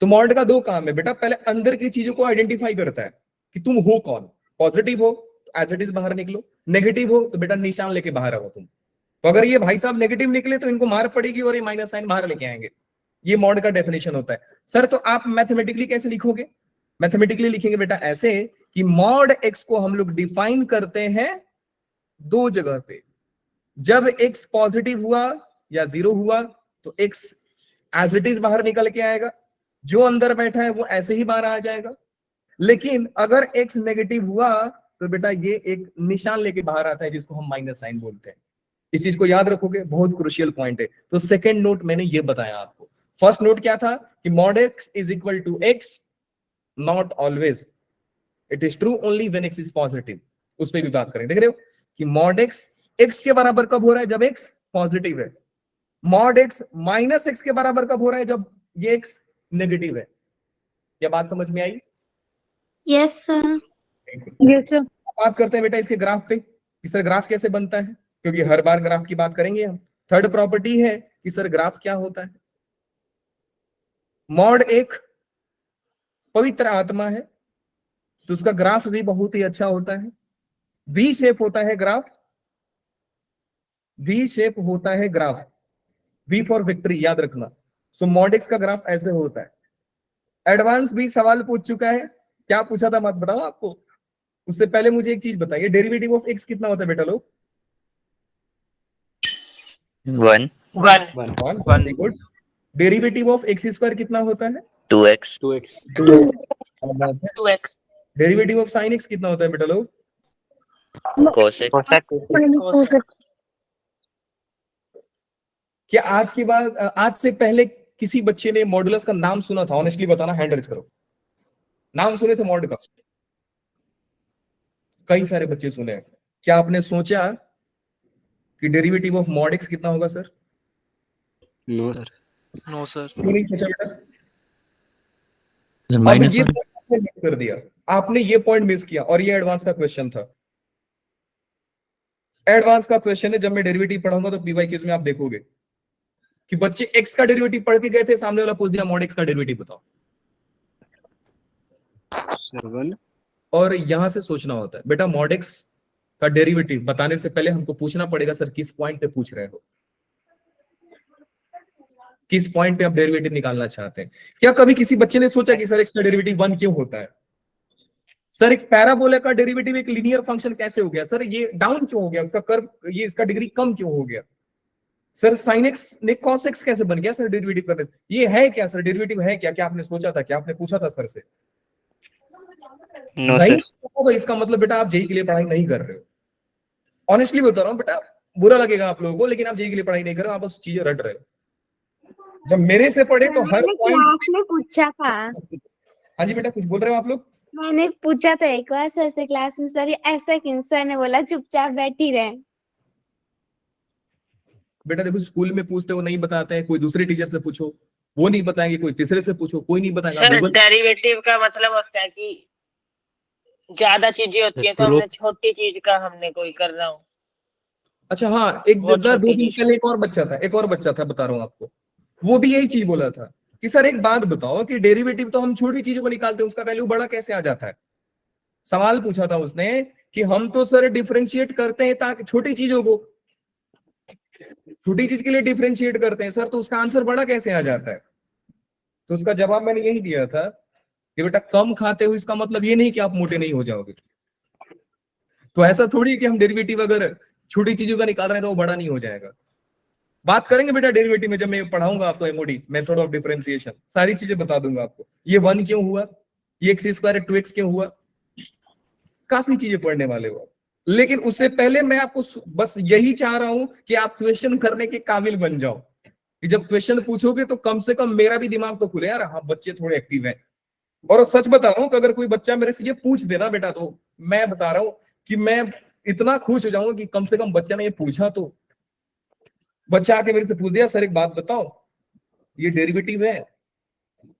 मॉड का दो काम है बेटा, पहले अंदर की चीजों को आइडेंटिफाई करता है कि तुम हो कौन। पॉजिटिव हो तो एज इट इज बाहर निकलो, नेगेटिव हो तो बेटा निशान लेके बाहर आओ तुम। तो अगर ये भाई साहब नेगेटिव निकले तो इनको मार पड़ेगी और ये माइनस साइन बाहर लेके आएंगे। ये मॉड का डेफिनेशन होता है। सर तो आप मैथमेटिकली कैसे लिखोगे? मैथमेटिकली लिखेंगे बेटा ऐसे कि मॉड एक्स को हम लोग डिफाइन करते हैं दो जगह पे। जब एक्स पॉजिटिव हुआ या 0 हुआ तो एक्स एज इट इज बाहर निकल के आएगा, जो अंदर बैठा है वो ऐसे ही बाहर आ जाएगा। लेकिन अगर एक्स नेगेटिव हुआ तो बेटा ये एक निशान लेके बाहर आता है, जिसको हम माइनस साइन बोलते हैं। इस चीज को याद रखोगे, बहुत क्रुशियल पॉइंट है। तो सेकंड नोट मैंने ये बताया आपको। फर्स्ट नोट क्या था कि mod x is equal to x, not always, it is true only when x is positive. उस पर भी बात करें, देख रहे हो कि मॉड एक्स x के बराबर कब हो रहा है? जब x पॉजिटिव है। मॉड x माइनस x के बराबर कब हो रहा है? जब ये x नेगेटिव है। क्या बात समझ में आई? Yes sir. Yes sir. बात करते हैं बेटा इसके ग्राफ पे, कि सर ग्राफ कैसे बनता है, क्योंकि हर बार ग्राफ की बात करेंगे हम। थर्ड प्रॉपर्टी है कि सर ग्राफ क्या होता है। मॉड एक पवित्र आत्मा है, तो उसका ग्राफ भी बहुत ही अच्छा होता है। वी शेप होता है ग्राफ, वी शेप होता है ग्राफ, वी फॉर विक्ट्री, याद रखना। सो मॉड एक्स का ग्राफ ऐसे होता है। एडवांस भी सवाल पूछ चुका है, क्या पूछा था मत बताओ आपको। उससे पहले मुझे एक चीज बताइए, डेरिवेटिव ऑफ एक्स कितना होता है बेटा लोग? 1 very good. Derivative of x square कितना होता है? 2x 2x 2x derivative of sine x कितना होता है बेटा लोग? cos x क्या आज की बात, आज से पहले किसी बच्चे ने मॉडुलस का नाम सुना था? ऑनेस्टली बताना, हैंड रेज करो। नाम सुने थे मॉड का? कई सारे बच्चे सुने हैं। क्या आपने सोचा कि डेरिवेटिव ऑफ मॉड एक्स कितना होगा sir? No sir. No sir. क्यों नहीं सोचा बेटा? अब ये आपने मिस कर दिया, आपने ये पॉइंट मिस किया, और ये एडवांस का क्वेश्चन था। एडवांस का क्वेश्चन है, जब मैं डेरिवेटिव पढ़ाऊंगा तो पीवाईक्यूज में आप देखोगे कि बच्चे एक्स का डेरिवेटिव पढ़ के गए थे, सामने वाला पूछ दिया मॉड एक्स का डेरिवेटिव बताओ। सर 1 और यहां से सोचना होता है बेटा, मॉड एक्स का डेरिवेटिव बताने से पहले हमको पूछना पड़ेगा सर किस पॉइंट पे पूछ रहे हो, किस पॉइंट पे आप डेरिवेटिव निकालना चाहते हैं। क्या कभी किसी बच्चे ने सोचा कि सर एक्स का डेरिवेटिव 1 क्यों होता है? सर एक पैराबोला का डेरिवेटिव एक लीनियर फंक्शन कैसे हो गया? सर ये डाउन क्यों हो गया, उसका कर्व, ये इसका डिग्री कम क्यों हो गया? सर साइन एक्स ने कॉस एक्स कैसे बन गया सर डेरिवेटिव करने से? ये है क्या सर, डेरिवेटिव है क्या? क्या आपने सोचा था? क्या आपने पूछा था सर से? नो नहीं सर होगा, इसका मतलब बेटा आप जेई के लिए पढ़ाई नहीं कर रहे हो। ऑनेस्टली बता रहा हूँ बेटा, बुरा लगेगा आप लोगों को, लेकिन आप जेई के लिए पढ़ाई नहीं कर रहे हो, आप बस चीजें रट रहे हो। जब मेरे से पढ़े तो हर मैंने क्लास में पूछा था। हाँ जी बेटा, कुछ बोल रहे हो आप लोग? मैंने पूछा था एक बार सर से क्लास में, सर ये ऐसा क्यों? सर ने बोला चुपचाप बैठी रहे। बेटा देखो, स्कूल में पूछते हो नहीं बताते हैं, कोई दूसरे टीचर से पूछो वो नहीं बताएंगे, कोई तीसरे से पूछो कोई नहीं बताएगा। सर गूगल डेरिवेटिव का मतलब होता है कि ज्यादा चीजें होती है तो हमने छोटी चीज का हमने कोई कर रहा हूँ। अच्छा हाँ, एक बहुत दो छोटी दिन चीज। पहले एक और बच्चा था बता रहा हूँ आपको, वो भी यही चीज बोला था कि सर एक बात बताओ कि डेरिवेटिव तो हम छोटी चीजों को निकालते हैं, उसका वैल्यू बड़ा कैसे आ जाता है? सवाल पूछा था उसने कि हम तो सर डिफरेंशिएट करते हैं ताकि छोटी चीजों को, छोटी चीज के लिए डिफरेंशिएट करते हैं सर, तो उसका आंसर बड़ा कैसे आ जाता है? तो उसका जवाब मैंने यही दिया था कि बेटा कम खाते हो इसका मतलब ये नहीं कि आप मोटे नहीं हो जाओगे। तो ऐसा थोड़ी कि हम डेरिवेटिव अगर छोटी चीजों का निकाल रहे हैं तो वो बड़ा नहीं हो जाएगा। बात करेंगे बेटा डेरिवेटिव में, जब मैं पढ़ाऊंगा आपको एमओडी, मेथड ऑफ डिफरेंशिएशन, सारी चीजें बता दूंगा आपको। ये 1 क्यों हुआ, ये एक्स स्क्वायर 2x क्यों हुआ, काफी चीजें पढ़ने वाले हो। लेकिन उससे पहले मैं आपको बस यही चाह रहा हूं कि आप क्वेश्चन करने के काबिल बन जाओ, कि जब क्वेश्चन पूछोगे तो कम से कम मेरा भी दिमाग तो खुले, यार हाँ बच्चे थोड़े एक्टिव हैं। और सच बता रहा हूं कि अगर कोई बच्चा मेरे से ये पूछ देना बेटा, तो मैं बता रहा हूं कि मैं इतना खुश हो जाऊंगा कि कम से कम बच्चा ने ये पूछा। तो बच्चा आके मेरे से पूछ दिया, सर एक बात बताओ, ये डेरिवेटिव है,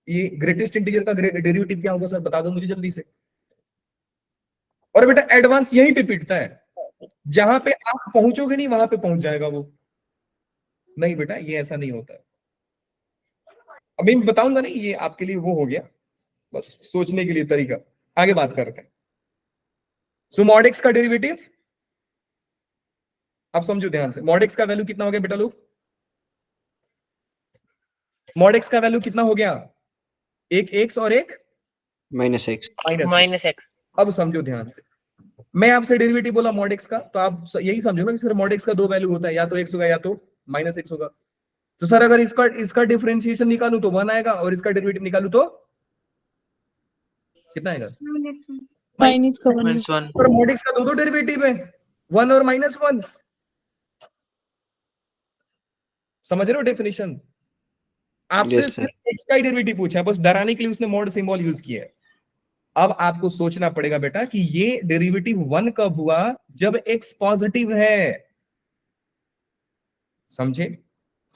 ये ग्रेटेस्ट इंटीजर का डेरिवेटिव क्या होगा सर, बता दो मुझे जल्दी से। और बेटा एडवांस यहीं पे पिटता है, जहां पे आप पहुंचोगे नहीं वहां पे पहुंच जाएगा वो। नहीं बेटा ये ऐसा नहीं होता है। अभी मैं बताऊंगा नहीं, ये आपके लिए वो हो गया बस सोचने के लिए तरीका। आगे बात करते हैं। सो मॉड एक्स का डेरिवेटिव अब समझो ध्यान से, मॉड एक्स का वैल्यू कितना हो गया बेटा लोग? मॉड एक्स का वैल्यू कितना हो गया? एक एक्स और एक -x -x। अब समझो ध्यान से, मैं आपसे डेरिवेटिव बोला मॉड एक्स का, तो आप यही समझो ना कि सर मॉड एक्स का 2 वैल्यू होता है, या तो x होगा या तो -x होगा। तो सर अगर इसका डिफरेंशिएशन निकालू तो 1 आएगा, और इसका डेरिवेटिव निकालू तो कितना आएगा? -1। पर मॉड एक्स का 2 डेरिवेटिव है, 1 और -1। समझ रहे हो डेफिनेशन? आपसे Yes, sir. सिर्फ x का डेरिवेटिव पूछा है, बस डराने के लिए उसने मॉड सिंबल यूज किया है। अब आपको सोचना पड़ेगा बेटा कि ये डेरिवेटिव 1 कब हुआ? जब x पॉजिटिव है। समझे?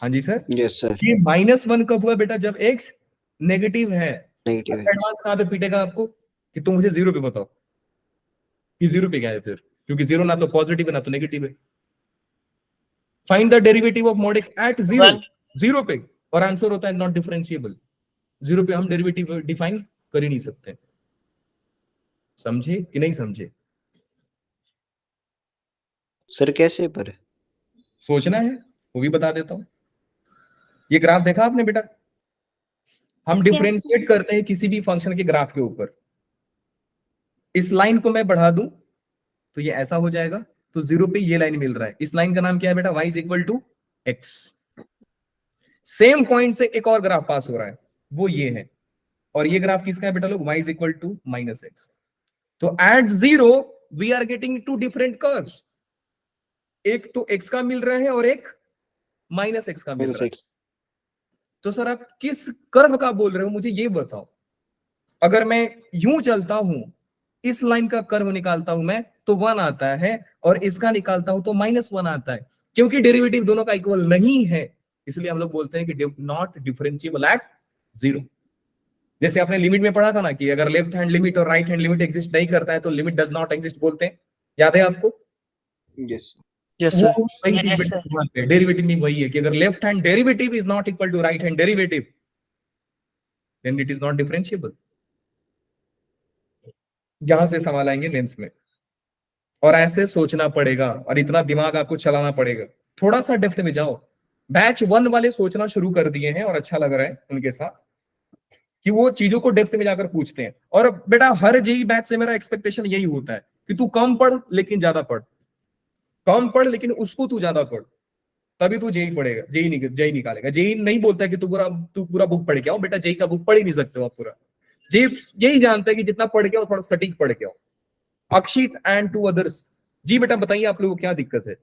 हाँ जी सर। यस सर, ये -1 कब हुआ बेटा? जब x नेगेटिव है। नेगेटिव है। एडवांस कहाँ पे पीटेगा आपको कि तुम मुझे 0 पे बताओ कि 0 पे क्या है फिर, क्योंकि 0 ना तो पॉजिटिव है ना तो नेगेटिव है। Find the derivative of mod x at 0 पे, और आंसर होता है नॉट डिफरेंशिएबल। 0 पे हम डेरिवेटिव डिफाइन कर ही नहीं सकते। समझे कि नहीं समझे? सर कैसे पर? सोचना है, वो भी बता देता हूं। ये ग्राफ देखा आपने बेटा? हम डिफरेंशिएट करते हैं किसी भी फंक्शन के ग्राफ के ऊपर। इस लाइन को मैं बढ़ा दूं तो ये ऐसा हो जाएगा, तो 0 पे ये लाइन मिल रहा है। इस लाइन का नाम क्या है बेटा? y is equal to x. Same point से एक और ग्राफ पास हो रहा है, वो ये है। और ये ग्राफ किसका है बेटा लोग? y is equal to minus x. तो at 0 we are getting two different curves. एक तो x का मिल रहा है और एक माइनस एक्स का मिल रहा है। तो सर आप किस कर्व का बोल रहे हो, मुझे ये बताओ। अगर मैं यूं चलता हूं, इस लाइन का कर्व निकालता हूं मैं, तो 1 आता है, और इसका निकालता हूं तो -1 आता है। क्योंकि डेरिवेटिव दोनों का इक्वल नहीं है, इसलिए हम लोग बोलते हैं कि नॉट डिफरेंशिएबल एट 0। जैसे आपने लिमिट में पढ़ा था ना कि अगर लेफ्ट हैंड लिमिट और राइट हैंड लिमिट एग्जिस्ट नहीं करता है तो लिमिट डज नॉट एग्जिस्ट बोलते हैं। याद है आपको? Yes yes sir. वही चीज बेटा यहाँ पे डेरिवेटिव में वही है कि अगर left hand derivative is not equal to right hand derivative, then it is not differentiable. यहां से सवाल आएंगे लेंस में, और ऐसे सोचना पड़ेगा और इतना दिमाग आपको चलाना पड़ेगा। थोड़ा सा डेप्थ में जाओ। बैच 1 वाले सोचना शुरू कर दिए हैं और अच्छा लग रहा है उनके साथ कि वो चीजों को डेप्थ में जाकर पूछते हैं। और बेटा हर जेई बैच से मेरा एक्सपेक्टेशन यही होता है कि तू कम पढ़ लेकिन ज्यादा पढ़, कम पढ़ लेकिन उसको तू ज्यादा पढ़, तभी तू जेई पढ़ेगा, जेई निकालेगा। जेई नहीं बोलता है कि तू पूरा बुक पढ़ के आओ। बेटा जेई का बुक पढ़ ही नहीं सकते हो आप पूरा। जेई यही जानता है कि जितना पढ़ के आओ थोड़ा सटीक पढ़ के आओ। Akshit and to others. जी बेटा बताइए आप लोगों को क्या दिक्कत है?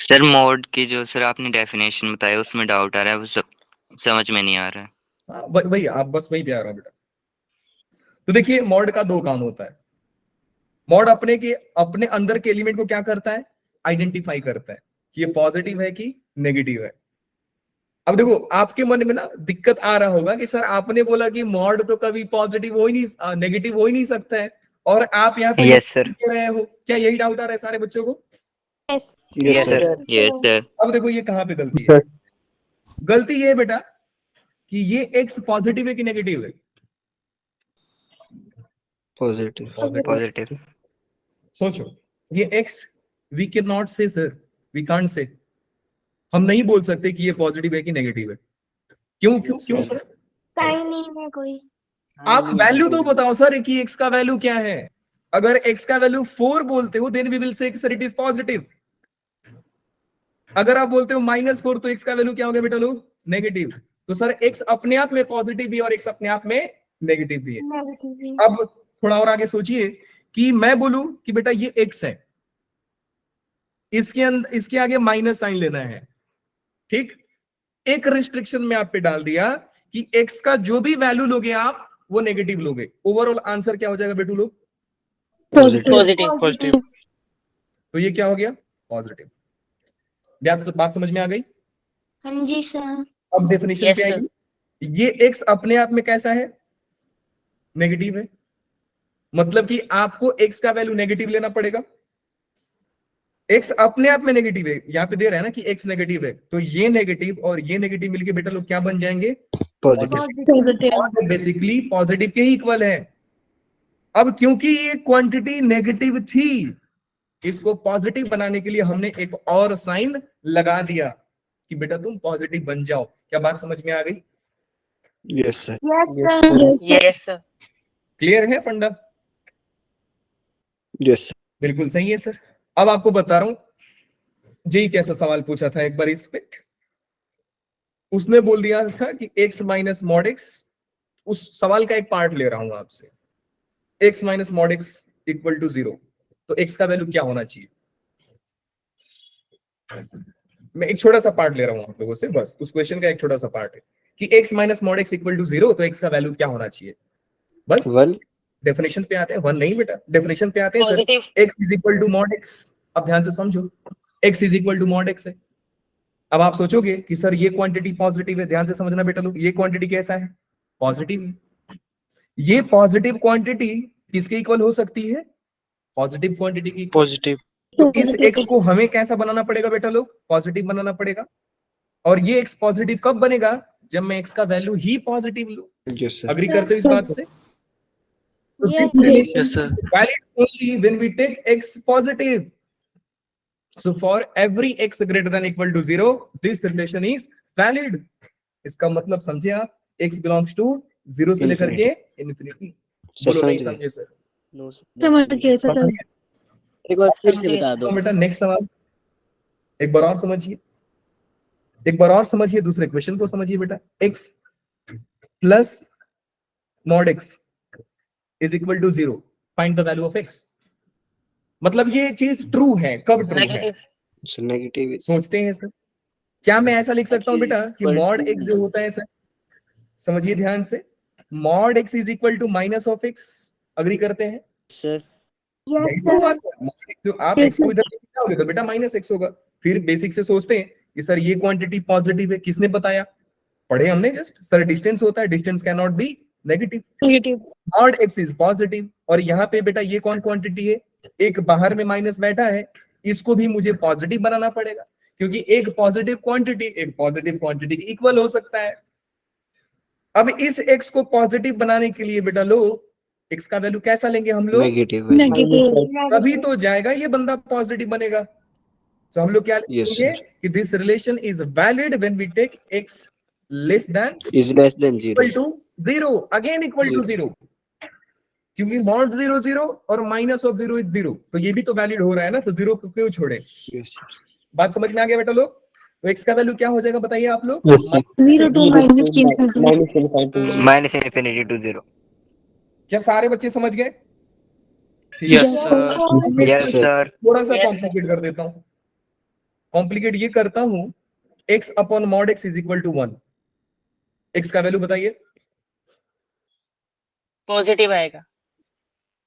सर मोड की जो सर आपने डेफिनेशन बताया उसमें डाउट आ रहा है, वो समझ में नहीं आ रहा है। वही आप बस वही पे आ रहा है बेटा। तो देखिए मॉड का 2 काम होता है। मॉड अपने अंदर के एलिमेंट को क्या करता है? आइडेंटिफाई करता है कि ये पॉजिटिव है कि नेगेटिव है। अब देखो आपके मन में ना दिक्कत आ रहा होगा कि सर आपने बोला कि मॉड तो कभी पॉजिटिव हो ही नहीं, नेगेटिव हो ही नहीं सकता है, और आप यहाँ पे यस सर। कह रहे हो। क्या यही डाउट आ रहा है सारे बच्चों को? Yes sir. Yes sir. अब देखो ये कहाँ पे गलती है। गलती ये है बेटा कि ये एक्स पॉजिटिव है कि नेगेटिव है? पॉजिटिव। सोचो ये एक्स, वी कैन नॉट से सर, वी कांट से, हम नहीं बोल सकते कि ये पॉजिटिव है कि नेगेटिव है। क्यों क्यों क्यों सर? कहीं नहीं है कोई। आप वैल्यू तो बताओ सर कि एक्स का वैल्यू क्या है। अगर एक्स का वैल्यू 4 बोलते हो then we will say sir it is positive. अगर आप बोलते हो -4 तो एक्स का वैल्यू क्या हो गया बेटा लोग? नेगेटिव। तो सर एक्स अपने आप में पॉजिटिव भी और एक्स अपने आप में नेगेटिव भी है। अब थोड़ा और आगे सोचिए कि मैं बोलूं कि बेटा ये एक्स है, इसके आगे माइनस साइन लेना है, ठीक? एक रिस्ट्रिक्शन में आप पे डाल दिया कि एक्स का जो भी वैल्यू लोगे आप वो नेगेटिव लोगे। ओवरऑल आंसर क्या हो जाएगा बेटू लोग? पॉजिटिव। तो ये क्या हो गया? पॉजिटिव। बात समझ में आ गई? हाँ जी सर। अब डेफिनेशन Yes, पे sir. आएगी। ये एक्स अपने आप में कैसा है? नेगेटिव है। मतलब कि आपको एक्स का वैल्यू नेगेटिव लेना पड़ेगा। एक्स अपने आप में नेगेटिव है, यहाँ पे दे रहा है ना कि एक्स नेगेटिव है, तो ये नेगेटिव और ये नेगेटिव मिलके बेटा लोग क्या बन जाएंगे? पॉजिटिव। बेसिकली पॉजिटिव के इक्वल है। अब क्योंकि ये क्वांटिटी नेगेटिव थी, इसको पॉजिटिव बनाने के लिए हमने एक और साइन लगा दिया कि बेटा तुम पॉजिटिव बन जाओ। क्या बात समझ में आ गई? Yes sir. Yes sir. Clear है फंडा? Yes sir. बिल्कुल सही है सर। अब आपको बता रहा हूं जी कैसा सवाल पूछा था एक बार इस पे। उसने बोल दिया था कि x माइनस मॉड x, उस सवाल का एक पार्ट ले रहा हूं आपसे, x minus mod x equal to 0, तो x का वैल्यू क्या होना चाहिए? मैं एक छोटा सा पार्ट ले रहा हूं आप लोगों से, बस उस क्वेश्चन का एक छोटा सा पार्ट है कि x minus mod x equal to 0, तो x का वैल्यू क्या होना चाहिए? बस 1। डेफिनेशन पे आते हैं। 1 नहीं बेटा, डेफिनेशन पे आते हैं sir. Positive. x is equal to mod x। अब ध्यान से समझो, x is equal to mod x है। अब आप सोचोगे कि सर ये क्वांटिटी पॉजिटिव है, ध्यान से समझना बेटा लोग, ये क्वांटिटी कैसा है, पॉजिटिव है। ये पॉजिटिव क्वांटिटी किसके इक्वल हो सकती है, पॉजिटिव क्वांटिटी की। पॉजिटिव। तो इस x को हमें कैसा बनाना पड़ेगा बेटा लोग, पॉजिटिव बनाना पड़ेगा। और ये x पॉजिटिव कब बनेगा, जब मैं x का वैल्यू ही पॉजिटिव लूं। Yes, sir. अग्री करते हो इस बात से? So Yes, this relation Yes, sir. is valid only when we take x positive. So for every x greater than equal to 0, this relation is valid. इसका मतलब समझे आप, x belongs to 0 से लेकर के infinity। बोलो नहीं समझे सर? समझ गए सर। समझ गए? एक बार फिर से बता दो। तो बेटा नेक्स्ट सवाल एक बार और समझिए, एक बार और समझिए, दूसरे क्वेश्चन को समझिए बेटा। x plus mod x is equal to 0, find the value of x। मतलब ये चीज ट्रू है, कब ट्रू है, नेगेटिव। So negative is सोचते हैं सर। क्या मैं ऐसा लिख सकता हूँ बेटा कि Equal मॉड to- x जो होता है सर, समझिए ध्यान से, mod x is equal to minus of x। Agree करते हैं? सर नेगेटिव हुआ सर, mod x जो आप x को इधर लेके जाओगे तो बेटा माइनस x होगा। फिर बेसिक से सोचते हैं कि सर ये क्वांटिटी पॉजिटिव है, किसने बताया, पढ़े हमने जस्ट, सर डिस्टेंस होता है, distance can not be negative, negative. Mod x is positive. और यहाँ पे बेटा ये कौन क्वांटिटी है, एक बाहर में माइनस बैठा है, इसको भी मुझे पॉजिटिव बनाना पड़ेगा, क्योंकि एक पॉजिटिव क्वांटिटी एक पॉजिटिव क्वांटिटी के इक्वल हो सकता है। अब इस x को पॉजिटिव बनाने के लिए बेटा लोग x का वैल्यू कैसा लेंगे हम लोग, negative value. नेगेटिव। तभी तो जाएगा ये बंदा पॉजिटिव बनेगा। तो हम लोग क्या Yes, लिखेंगे sir. कि this relation is valid when we take x less than Is less than equal 0. To 0, again equal to 0, क्योंकि मॉड 0 0 और माइनस ऑफ 0 इज 0, तो ये भी तो वैलिड हो रहा है ना, तो 0 को क्यों छोड़े। Yes, sir. बात समझ में आ गया बेटा लोग? तो x का वैल्यू क्या हो जाएगा बताइए आप लोग, 0 to minus infinity. Minus infinity. Minus infinity to 0। क्या सारे बच्चे समझ गए? ठीक है। Yes sir. Yes sir. थोड़ा सा Yes. कॉम्प्लिकेट कर देता हूँ, कॉम्प्लिकेट ये करता हूँ, x upon mod x is equal to 1। x का वैल्यू बताइए, पॉजिटिव आएगा,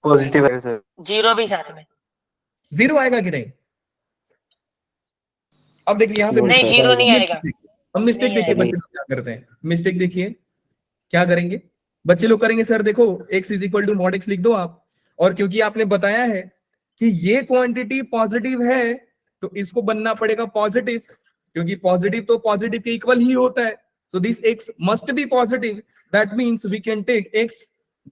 पॉजिटिव है सर। 0 भी साथ में। 0 आएगा कि नहीं? अब देखिए यहाँ पे No, नहीं, sir. 0 नहीं आएगा। हम मिस्टेक नहीं देखिए आएगा। बच्चे लोग क्या करते हैं, मिस्टेक देखिए क्या करेंगे बच्चे लोग, करेंगे सर देखो x is equal to mod x लिख दो आप, और क्योंकि आपने बताया है कि ये क्वांटिटी पॉजिटिव है तो इसको बनना पड़ेगा पॉजिटिव, क्योंकि पॉजिटिव तो पॉजिटिव के इक्वल ही होता है। So this x must be positive, that means we can take x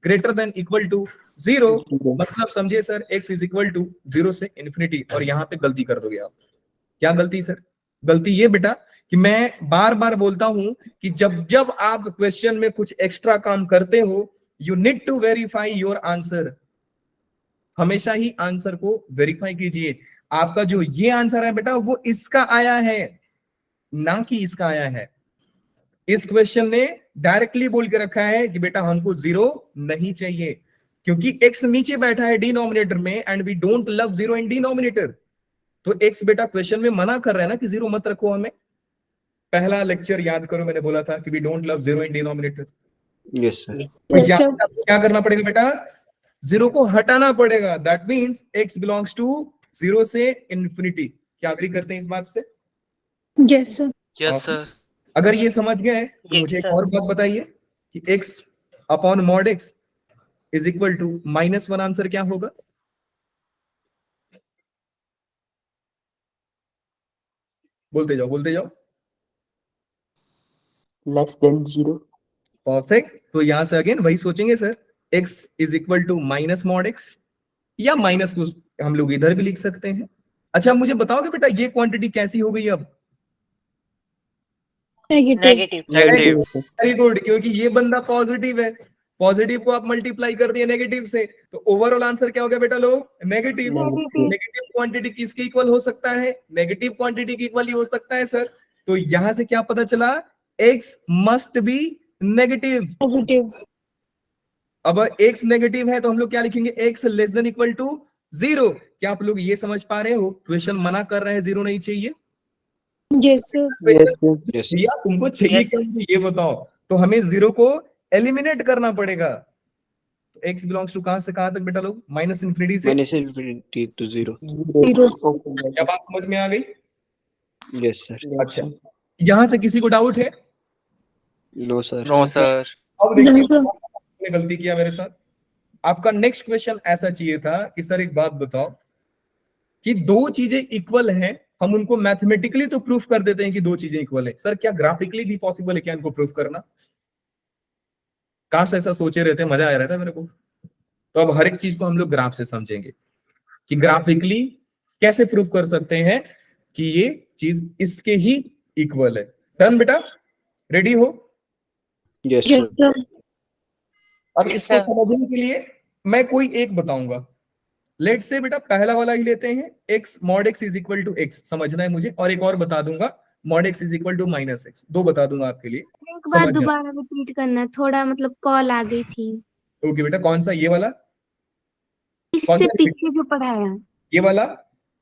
greater than equal to 0। मतलब समझिए sir x is equal to 0 से इन्फिनिटी। और यहाँ पे गलती कर दोगे आप। क्या गलती सर? गलती ये बेटा कि मैं बार बार बोलता हूं कि जब जब आप क्वेश्चन में कुछ एक्स्ट्रा काम करते हो, you need to verify your answer. हमेशा ही आंसर को वेरीफाई कीजिए। आपका जो ये आंसर है बेटा वो इसका आया है, ना कि इसका आया है। इस क्वेश्चन ने डायरेक्टली बोल के रखा है कि बेटा हमको 0 नहीं चाहिए, क्योंकि x नीचे बैठा है डिनोमिनेटर में, and we don't love 0 in denominator. तो x बेटा क्वेश्चन में मना कर रहा है ना कि 0 मत रखो हमें। पहला लेक्चर याद करो, मैंने बोला था कि we don't love 0 in denominator. Yes, sir. तो यहाँ से आपको क्या करना पड़ेगा बेटा, 0 को हटाना पड़ेगा। That means x belongs to 0 से इन्फिनिटी। क्या अग्री करते हैं इस बात से? Yes sir. Yes sir. अगर ये समझ गए तो Yes, मुझे एक sir. और बात बताइए कि x upon mod x is equal to -1 answer क्या होगा? बोलते जाओ बोलते जाओ। Less than 0। परफेक्ट। तो यहां से अगेन वही सोचेंगे sir, x is equal to minus mod x, या माइनस को हम लोग इधर भी लिख सकते हैं। अच्छा मुझे बताओगे बेटा ये क्वांटिटी कैसी हो गई अब? Negative. Negative. Negative. Very good, क्योंकि ये बंदा पॉजिटिव है, पॉजिटिव को आप मल्टीप्लाई कर दिए नेगेटिव से, तो ओवरऑल आंसर क्या हो गया बेटा लोग? नेगेटिव। नेगेटिव क्वांटिटी किसके इक्वल हो सकता है? नेगेटिव क्वांटिटी के इक्वल ही हो सकता है सर। तो यहां से क्या पता चला, x must be negative. Negative. अब x नेगेटिव है तो हम लोग क्या लिखेंगे, x less than equal to 0। क्या आप लोग ये समझ पा रहे हो? क्वेश्चन मना कर रहा है 0 नहीं चाहिए। Yes sir. Yes, sir. या तुमको चाहिए Yes. क्या, ये बताओ। तो हमें 0 को एलिमिनेट करना पड़ेगा। x बिलोंग्स टू कहां से कहां तक बेटा लोग, माइनस इन्फिनिटी से, minus infinity to zero. Zero. क्या बात समझ में आ गई? Yes sir. अच्छा, यहां से किसी को डाउट है? No sir. No sir. अब देखिए आपने गलती किया मेरे साथ। आपका नेक्स्ट क्वेश्चन ऐसा चाहिए था कि सर एक बात बताओ कि दो चीजें इक्वल हैं, हम उनको मैथमेटिकली तो प्रूफ कर देते हैं कि दो चीजें इक्वल है, सर क्या ग्राफिकली भी पॉसिबल है क्या इनको प्रूफ करना? काश ऐसा सोचे रहते, मजा आ रहा था मेरे को। तो अब हर एक चीज को हम लोग ग्राफ से समझेंगे कि ग्राफिकली कैसे प्रूफ कर सकते हैं कि ये चीज इसके ही इक्वल है। डन बेटा, रेडी हो? Yes yes sir. सर। अब इसको समझने के लिए मैं कोई एक बताऊंगा। लेट्स से बेटा पहला वाला ही लेते हैं, x mod x is equal to x, समझना है मुझे, और एक और बता दूंगा mod x is equal to minus x. दो बता दूंगा आपके लिए, एक बार समझ जाना। दोबारा रिपीट करना, थोड़ा मतलब कॉल आ गई थी। ओके बेटा, कौन सा, ये वाला? इससे कौन सा? पीछे जो पढ़ाया। ये वाला?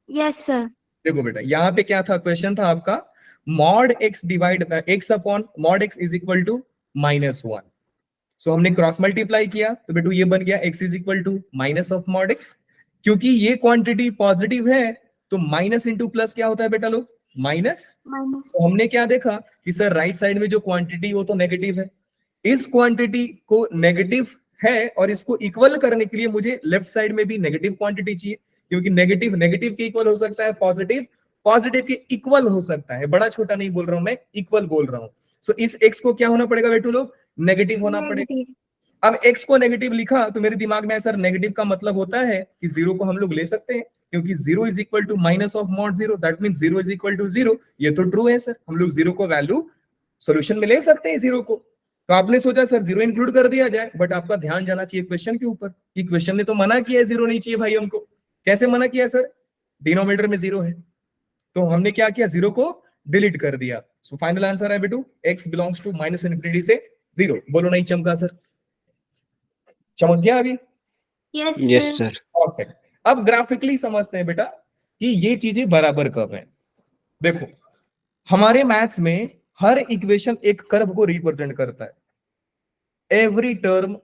Yes sir. देखो बेटा, यहाँ पे क्या था, क्वेश्चन था आपका mod x divide x upon mod x is equal to minus one. So हमने क्रॉस मल्टीप्लाई किया तो बेटू ये बन गया x is equal to minus of mod x। क्योंकि ये क्वांटिटी पॉजिटिव है तो माइनस इंटू प्लस क्या होता है बेटा लोग, माइनस। तो हमने क्या देखा कि सर राइट साइड में जो क्वांटिटी वो तो नेगेटिव है, इस क्वांटिटी को नेगेटिव है और इसको इक्वल करने के लिए मुझे लेफ्ट साइड में भी नेगेटिव क्वांटिटी चाहिए, क्योंकि नेगेटिव नेगेटिव के इक्वल हो सकता है, पॉजिटिव पॉजिटिव के इक्वल हो सकता है। बड़ा छोटा नहीं बोल रहा हूं मैं, इक्वल बोल रहा हूं। सो इस x को क्या होना पड़ेगा बेटू लोग, नेगेटिव होना पड़ेगा। अब x को नेगेटिव लिखा तो मेरे दिमाग में सर नेगेटिव का मतलब होता है कि जीरो को हम लोग ले सकते हैं, क्योंकि zero is equal to minus of mod zero, that means zero is equal to zero. ये तो ट्रू है सर, हम लोग जीरो को वैल्यू सॉल्यूशन में ले सकते हैं जीरो को। तो आपने सोचा सर जीरो इंक्लूड कर दिया जाए, बट आपका ध्यान जाना चाहिए क्वेश्चन के ऊपर कि क्वेश्चन ने तो मना किया है जीरो नहीं चाहिए भाई हमको। कैसे मना किया सर, डिनोमिनेटर में जीरो है तो हमने क्या किया, जीरो को डिलीट कर दिया। सो फाइनल आंसर है बेटू x belongs to minus infinity से जीरो। बोलो नहीं चमका सर, चमक गया अभी? Yes sir. परफेक्ट। अब ग्राफिकली समझते हैं बेटा कि ये चीजें बराबर कब हैं। देखो हमारे मैथ्स में हर इक्वेशन एक कर्व को रिप्रेजेंट करता है। एवरी टर्म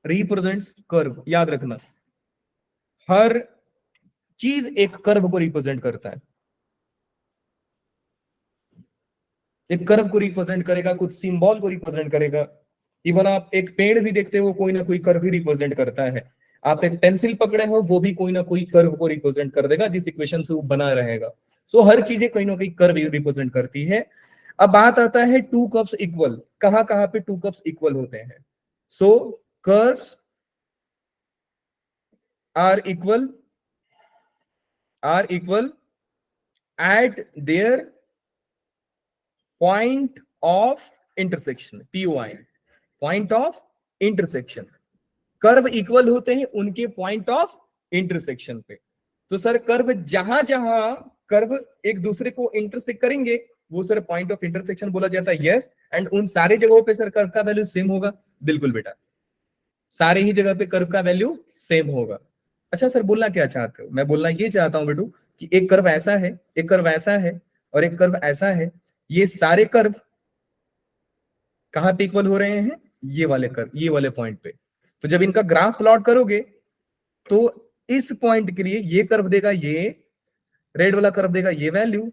रिप्रेजेंट्स कर्व, याद रखना हर चीज एक कर्व को रिप्रेजेंट करता है। एक कर्व को रिप्रेजेंट करेगा, कुछ सिंबल को रिप्रेजेंट करेगा। इवन आप एक पेड़ भी देखते हो, कोई ना कोई कर्व ही रिप्रेजेंट करता है। आप एक पेंसिल पकड़े हो, वो भी कोई ना कोई कर्व को रिप्रेजेंट कर देगा जिस इक्वेशन से वो बना रहेगा। सो हर चीजें कहीं ना कहीं कर्व रिप्रेजेंट करती है। अब बात आता है टू कप्स इक्वल, कहां कहां पे टू कप्स इक्वल होते हैं। So curves are equal at their point of intersection, POI, point of intersection। Curve equal होते हैं उनके पॉइंट ऑफ इंटरसेक्शन पे। तो सर कर्व जहां जहां कर्व एक दूसरे को इंटरसेक्ट करेंगे वो सर पॉइंट ऑफ इंटरसेक्शन बोला जाता है। यस, एंड उन सारे जगहों पे सर कर्व का वैल्यू सेम होगा। बिल्कुल बेटा, सारे ही जगह पे कर्व का वैल्यू सेम होगा। अच्छा सर बोलना क्या चाहते हो? मैं बोलना ये चाहता हूं बेटू कि एक कर्व ऐसा है, एक कर्व ऐसा है और एक कर्व ऐसा है। ये सारे कर्व कहां पे इक्वल हो रहे हैं, ये वाले कर्व, ये वाले पॉइंट पे। तो जब इनका ग्राफ प्लॉट करोगे तो इस पॉइंट के लिए ये कर्व देगा, ये रेड वाला कर्व देगा ये वैल्यू,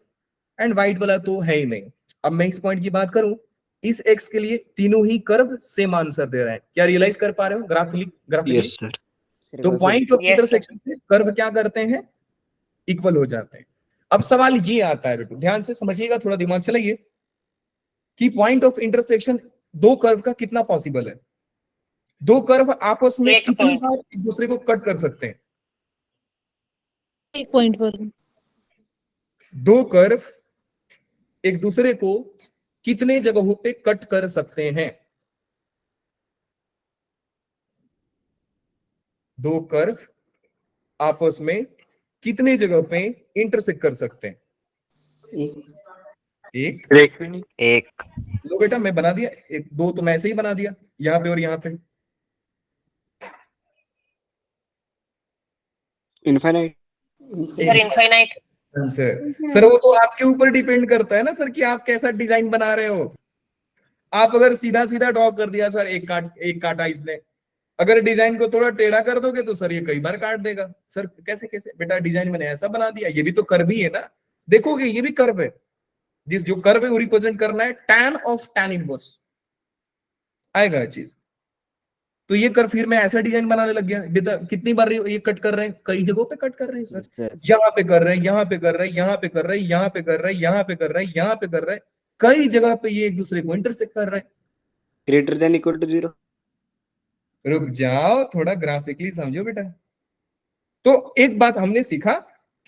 एंड व्हाइट वाला तो है ही नहीं। अब मैं इस पॉइंट की बात करूं, इस एक्स के लिए तीनों ही कर्व सेम आंसर दे रहे हैं। क्या रियलाइज कर पा रहे हो ग्राफिकली? Yes sir. तो पॉइंट ऑफ इंटरसेक्शन पे कर्व क्या करते हैं, इक्वल हो जाते हैं। अब सवाल ये आता है बेटू, ध्यान से समझिएगा, थोड़ा दिमाग चलाइए कि पॉइंट ऑफ इंटरसेक्शन दो कर्व का कितना पॉसिबल है। दो कर्व आपस में कितनी बार एक दूसरे को कट कर सकते हैं? एक पॉइंट पर। दो कर्व एक दूसरे को कितने जगहों पे कट कर सकते हैं? दो कर्व आपस में कितने जगह पे इंटरसेक्ट कर सकते हैं? एक एक। लो बेटा मैं बना दिया, एक दो तो मैं ऐसे ही बना दिया, यहाँ पे और यहाँ पे। इनफाइनाइट। Sir infinite. सर वो तो आपके ऊपर डिपेंड करता है ना सर कि आप कैसा डिजाइन बना रहे हो। आप अगर सीधा सीधा ड्रॉ कर दिया सर, एक काटा इसने, अगर डिजाइन को थोड़ा टेढ़ा कर दोगे तो सर ये कई बार काट देगा। सर कैसे कैसे बेटा, डिजाइन मैंने ऐसा बना दिया, ये भी तो कर्व ही है ना। देखोगे ये भी कर्व है, जो कर्व है वो रिप्रेजेंट करना है tan ऑफ tan इनवर्स, आएगा चीज। तो ये कर्व फिर मैं ऐसा डिजाइन बनाने लग गया बेटा। कितनी बार ये कट कर रहे हैं, कई जगहों पे कट कर रहे हैं सर, यहाँ पे कर रहे हैं, यहाँ पे कर रहे हैं, यहाँ पे कर रहे हैं, यहाँ पे कर रहे हैं, यहाँ पे कर रहे हैं, यहाँ पे कर रहे हैं, कई जगह पे ये एक दूसरे को इंटरसेक्ट कर रहे हैं। Greater than equal to 0। रुक जाओ, थोड़ा ग्राफिकली समझो बेटा। तो एक बात हमने सीखा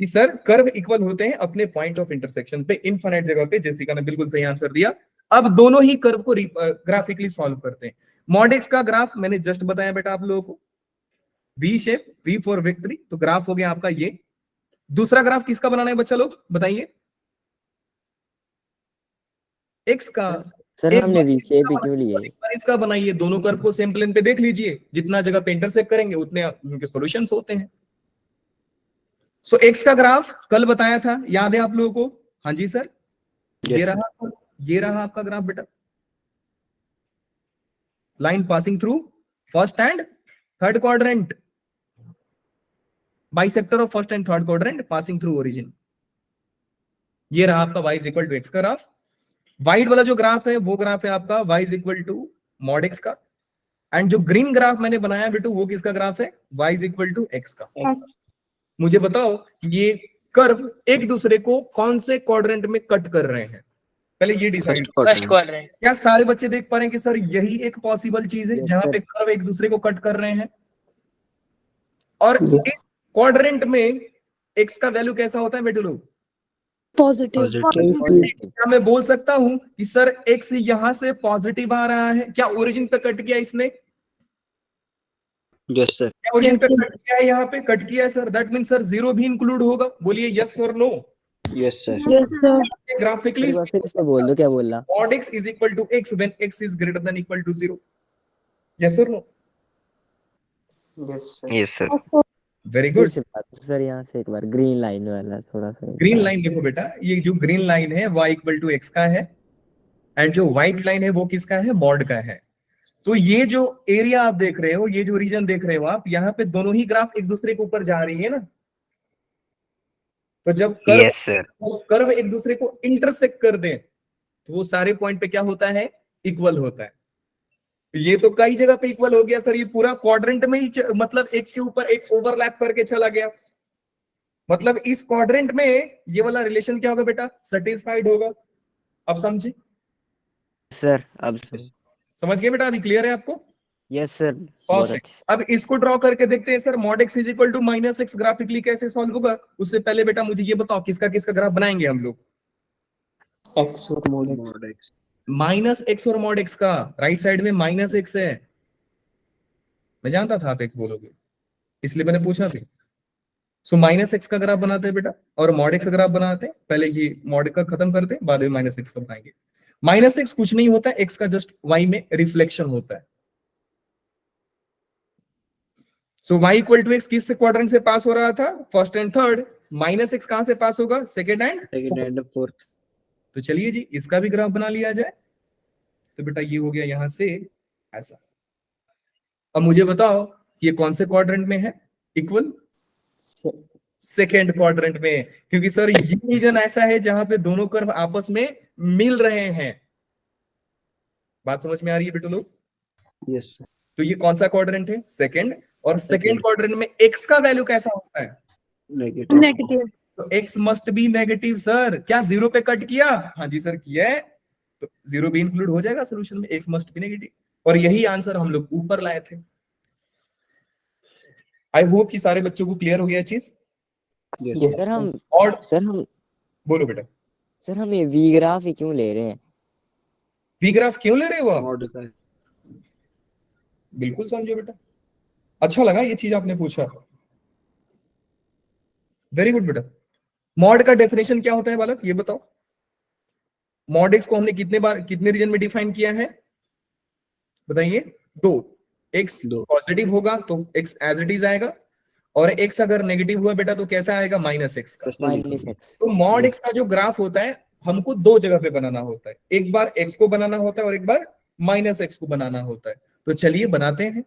कि सर कर्व इक्वल होते हैं अपने पॉइंट ऑफ इंटरसेक्शन पे, इनफाइनाइट जगह पे। जेसिका ने बिल्कुल सही आंसर दिया। अब दोनों ही कर्व को ग्राफिकली सॉल्व करते हैं। मॉड का ग्राफ मैंने जस्ट बताया बेटा आप लोगों को, V shape, V for victory, तो ग्राफ हो गया आपका ये। दूसरा ग्राफ किसका बनाना है बच्चा लोग बताइए? एक्स का। सर हमने वी शेप ही क्यों लिए? इसका बनाइए, दोनों कर्व को सेम प्लेन पे देख लीजिए, जितना जगह पे इंटरसेक्ट करेंगे उतने उनके सॉल्यूशंस होते हैं। सो एक्स का ग्राफ कल बताया था, याद है आप लोगों को? हाँ जी सर, ये रहा आपका ग्राफ बेटा। Line passing through first and third quadrant, bisector of first and third quadrant passing through origin. ये रहा आपका y is equal to x का ग्राफ। व्हाइट वाला जो ग्राफ है वो ग्राफ है आपका y is equal to mod x का। एंड जो ग्रीन ग्राफ मैंने बनाया बेटू वो किसका ग्राफ है? y is equal to x का। मुझे बताओ ये कर्व एक दूसरे को कौन से क्वाड्रेंट में कट कर रहे हैं, पहले ये डिसाइड। First quadrant. क्या सारे बच्चे देख पा रहे हैं कि सर यही एक पॉसिबल चीज है जहां पे कर्व एक दूसरे को कट कर रहे हैं? और इस क्वाड्रेंट में एक्स का वैल्यू कैसा होता है बेटे लोग? पॉजिटिव। क्या मैं बोल सकता हूं कि सर एक्स यहां से पॉजिटिव आ रहा है? क्या ओरिजिन पे कट किया इसने? Yes sir. क्या ओरिजिन पे कट किया है? यहाँ पे कट किया है sir, that mean sir zero भी इंक्लूड होगा। बोलिए यस और नो। Yes sir. ग्राफिकली बोल दो क्या बोल रहा? mod x is equal to x when x is greater than equal to 0. Yes or no? Yes sir. Very good. Sir यहाँ से एक बार ग्रीन लाइन वाला थोड़ा सा। ग्रीन लाइन देखो बेटा, ये जो ग्रीन लाइन है y इक्वल टू x का है, एंड जो व्हाइट लाइन है वो किसका है? मॉड का है। तो ये जो एरिया आप देख रहे हो, ये जो रीजन देख रहे हो आप, यहाँ पे दोनों ही ग्राफ एक दूसरे के ऊपर जा रही है ना। तो जब कर्व एक दूसरे को इंटरसेक्ट कर दे तो वो सारे पॉइंट पे क्या होता है? इक्वल होता है। ये तो कई जगह पे इक्वल हो गया सर, ये पूरा क्वाड्रेंट में ही मतलब एक के ऊपर एक ओवरलैप करके चला गया। मतलब इस क्वाड्रेंट में ये वाला रिलेशन क्या होगा बेटा? सेटिस्फाइड होगा। अब समझे सर? अब समझ गए बेटा? अभी क्लियर है आपको? Yes sir. अब इसको ड्रॉ करके देखते हैं sir, mod x is equal to minus x graphically कैसे सॉल्व होगा। उससे पहले बेटा मुझे ये बताओ किसका किसका ग्राफ बनाएंगे हम लोग? एक्स और मोड एक्स। माइनस एक्स और mod x का। राइट साइड में माइनस एक्स है, मैं जानता था आप एक्स बोलोगे इसलिए मैंने पूछा भी। सो माइनस एक्स का ग्राफ बनाते हैं बेटा और mod x का ग्राफ बनाते हैं। पहले ये mod का खत्म करते हैं, बाद में माइनस एक्स का बनाएंगे। माइनस एक्स कुछ नहीं होता, एक्स का जस्ट y में रिफ्लेक्शन होता है। सो y इक्वल टू एक्स किस क्वाड्रेंट से पास हो रहा था? First and third. Minus x कहां से पास होगा? Second and fourth. तो चलिए जी इसका भी ग्राफ बना लिया जाए। तो बेटा ये हो गया यहां से ऐसा। अब मुझे बताओ ये कौन से क्वाड्रेंट में है? इक्वल सेकेंड क्वाड्रेंट में, क्योंकि सर ये रीजन ऐसा है जहां पे दोनों कर्व आपस में मिल रहे हैं। बात समझ में आ रही है बेटू लोग? Yes sir. तो ये कौन सा क्वाड्रेंट है? सेकेंड। और सेकेंड क्वाड्रेंट में एक्स का वैल्यू कैसा होता है? नेगेटिव। तो x must be negative sir. क्या जीरो पे कट किया? हाँ जी सर किया है, तो जीरो भी इंक्लूड हो जाएगा सोल्यूशन में। X must be negative. और यही आंसर हम लोग ऊपर लाए थे। आई होप कि सारे बच्चों को क्लियर हो गया चीज। सर हम बोलो बेटा। सर हम ये वी ग्राफ ही क्यों ले रहे हैं? वी ग्राफ क्यों ले रहे हो आप? मॉड का। बिल्कुल समझो बेटा, अच्छा लगा ये चीज आपने पूछा। वेरी गुड बेटा। मॉड का डेफिनेशन क्या होता है बालक ये बताओ? मॉड एक्स को हमने कितने रीजन में डिफाइन किया है बताइए? 2। एक्स पॉजिटिव होगा तो एक्स एज इट इज आएगा, और एक्स अगर नेगेटिव हुआ बेटा तो कैसा आएगा? माइनस एक्स का। तो मॉड एक्स का जो ग्राफ होता है हमको 2 जगह पे बनाना होता है। एक बार एक्स को बनाना होता है और एक बार माइनस एक्स को बनाना होता है। तो चलिए बनाते हैं।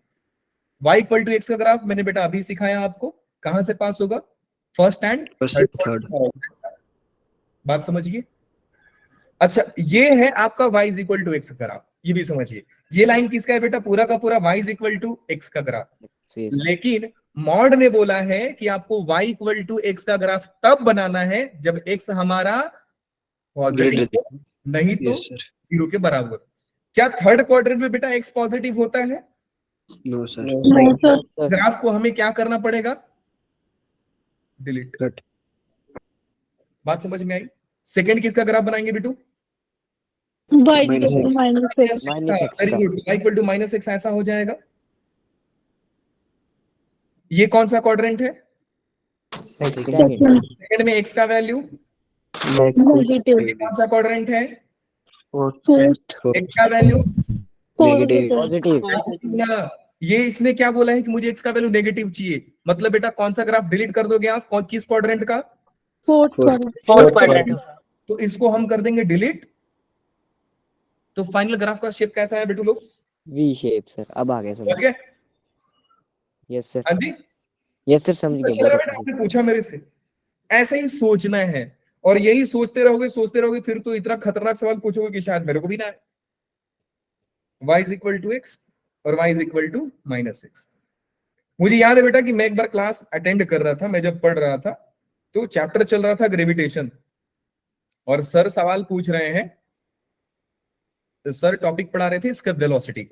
y इक्वल टू एक्स का ग्राफ मैंने बेटा अभी सिखाया आपको, कहां से पास होगा, फर्स्ट एंड थर्ड। बात समझिए। अच्छा ये है आपका y is equal to x का ग्राफ, ये भी समझिए। ये लाइन किसका है बेटा, पूरा का पूरा y is equal to x का ग्राफ। लेकिन मॉड ने बोला है कि आपको y इक्वल टू एक्स का ग्राफ तब बनाना है जब x हमारा पॉजिटिव हो, नहीं तो यस सर। 0 के बराबर। क्या थर्ड क्वाड्रेंट में बेटा x पॉजिटिव होता है? No sir. No sir. Graph को हमें क्या करना पड़ेगा, डिलीट। कट। बात समझ में आई? सेकंड किसका ग्राफ बनाएंगे बेटू? y is equal to minus x. Very good, y equal to minus x ऐसा हो जाएगा। ये कौन सा क्वाड्रेंट है? सेकंड में x का वैल्यू नेगेटिव। ये कौन सा क्वाड्रेंट है? फोर्थ x का वैल्यू पॉजिटिव। पॉजिटिव। ये इसने क्या बोला है कि मुझे x का वैल्यू नेगेटिव चाहिए, मतलब बेटा कौन सा ग्राफ डिलीट कर दोगे आप, किस क्वाड्रेंट का? Fourth fourth quadrant. तो इसको हम कर देंगे डिलीट। तो फाइनल ग्राफ का शेप कैसा है बेटू लोग, वी शेप सर, अब आ गया समझ समझ। गए? यस सर, हाँ जी, यस सर समझ अच्छा गए। लगा बेटा आपने पूछा मेरे से। ऐसे ही सोचना है और यही सोचते रहोगे फिर तो इतना खतरनाक सवाल पूछोगे कि शायद मेरे को भी ना आए। y is equal to x और y is equal to minus x. मुझे याद है बेटा कि मैं एक बार क्लास अटेंड कर रहा था, मैं जब पढ़ रहा था तो चैप्टर चल रहा था ग्रेविटेशन, और सर सवाल पूछ रहे हैं, सर टॉपिक पढ़ा रहे थे स्केप वेलोसिटी।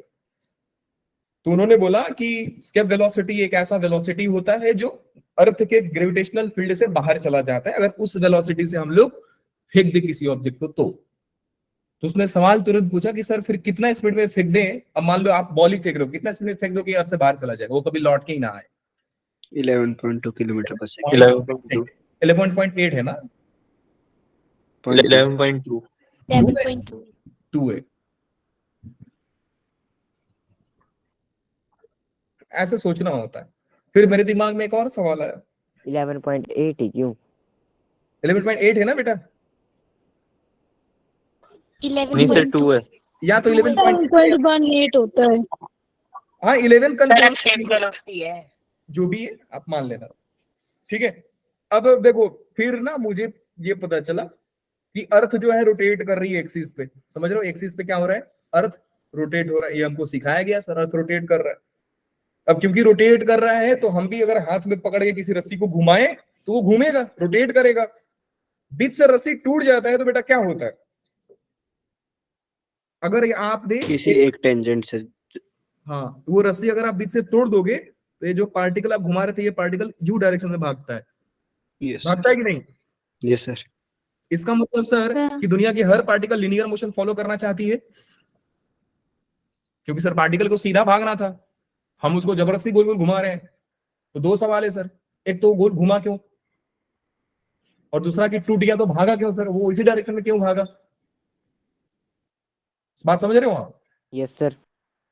तो उन्होंने बोला कि स्केप वेलोसिटी एक ऐसा वेलोसिटी होता है जो अर्थ के ग्रेविटेशनल फील्ड से बाहर चला जाता है, अगर उस वेलोसिटी से हम लोग फेंक दे किसी ऑब्जेक्ट को तो उसने सवाल तुरंत पूछा कि सर फिर कितना स्पीड में फेंक दें, अब मान लो आप बॉल ही फेंक रहे हो, कितना स्पीड में फेंक दो कि अर्थ से बाहर चला जाएगा, वो कभी लौट के ही ना आए? 11.2 किलोमीटर पर सेकंड। 11.8 है ना? 11.2 2 है। ऐसे सोचना होता है। फिर मेरे दिमाग में एक और सवाल आया, 11.8 ही क्यों? 11.8 है ना बेटा, नहीं सर 2 है। या तो 11.18 होता है। हाँ 11 कल सर स्केप वेलोसिटी है। जो भी है आप मान लेना, ठीक है। अब देखो फिर ना मुझे ये पता चला कि अर्थ जो है रोटेट कर रही है एक्सिस पे, समझ रहे हो? एक्सिस पे क्या हो रहा है, अर्थ रोटेट हो रहा है, ये हमको सिखाया गया सर, अर्थ रोटेट कर रहा है। अब क्योंकि रोटेट कर रहा है तो हम भी अगर हाथ में पकड़ के किसी रस्सी को घुमाएं तो वो घूमेगा, रोटेट करेगा। बीच से रस्सी टूट जाता है तो बेटा क्या होता है, अगर आपने किसी एक टेंजेंट से, हाँ वो रस्सी अगर आप बीच से तोड़ दोगे तो ये जो पार्टिकल आप घुमा रहे थे, ये पार्टिकल यू डायरेक्शन में भागता है, यस भागता है कि नहीं? Yes sir. इसका मतलब सर कि दुनिया की हर पार्टिकल लिनियर मोशन फॉलो करना चाहती है, क्योंकि सर पार्टिकल को सीधा भागना था, हम उसको जबरदस्ती गोल गोल घुमा रहे हैं। तो दो सवाल है सर, एक तो गोल घुमा क्यों, और दूसरा कि टूट गया तो भागा क्यों सर, वो इसी डायरेक्शन में क्यों भागा? बात समझ रहे हो आप? Yes sir.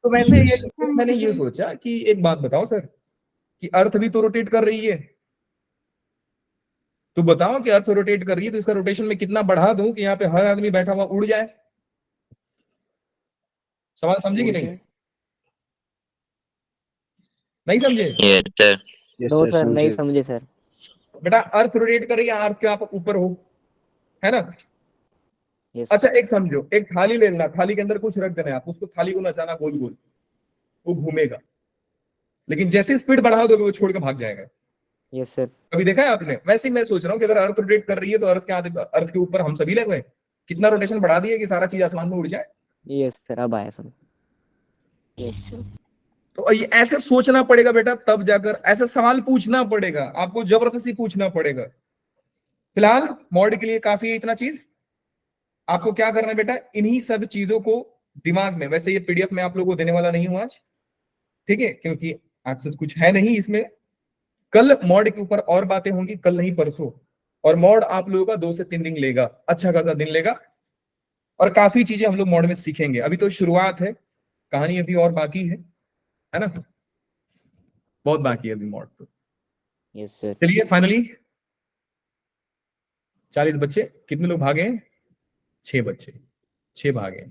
तो वैसे मैंने ये सोचा कि एक बात बताओ सर, कि अर्थ भी तो रोटेट कर रही है, तो बताओ कि अर्थ रोटेट कर रही है तो इसका रोटेशन में कितना बढ़ा दूं कि यहाँ पे हर आदमी बैठा हुआ उड़ जाए? सवाल समझे कि नहीं? नहीं समझे? नो सर नहीं समझे सर। बेटा अर्थ रोटेट कर रही है, अर्थ के आप ऊपर हो, है ना? यस अच्छा एक समझो, एक थाली ले लेना, थाली के अंदर कुछ रख देना है, आप उसको थाली को नचाना गोल गोल, वो घूमेगा, लेकिन जैसे स्पीड बढ़ा दोगे वो छोड़ के भाग जाएगा। Yes sir. कभी देखा है आपने? वैसे ही मैं सोच रहा हूँ कि अगर अर्थ रोटेट कर रही है तो अर्थ के ऊपर हम सभी लगे हुए, कितना रोटेशन बढ़ा दिए कि सारा चीज आसमान में उड़ जाए। यस सर अब आया समझ। तो ये ऐसे सोचना पड़ेगा बेटा, तब जाकर ऐसे सवाल पूछना पड़ेगा, आपको जबरदस्ती पूछना पड़ेगा। फिलहाल मॉड के लिए काफी है इतना चीज। आपको क्या करना है बेटा, इन्हीं सब चीजों को दिमाग में, वैसे ये पीडीएफ में आप लोगों को देने वाला नहीं हूं आज, ठीक है, क्योंकि आज से कुछ है नहीं इसमें। कल मॉड के ऊपर और बातें होंगी, कल नहीं परसों, और मॉड आप लोगों का 2 से 3 दिन लेगा, अच्छा खासा दिन लेगा, और काफी चीजें हम लोग मॉड में सीखेंगे। अभी तो शुरुआत है, कहानी अभी और बाकी है ना, बहुत बाकी है अभी मॉड तो। Yes sir. चलिए फाइनली 40 बच्चे, कितने लोग भागे? 6 बच्चे, 6 भागे।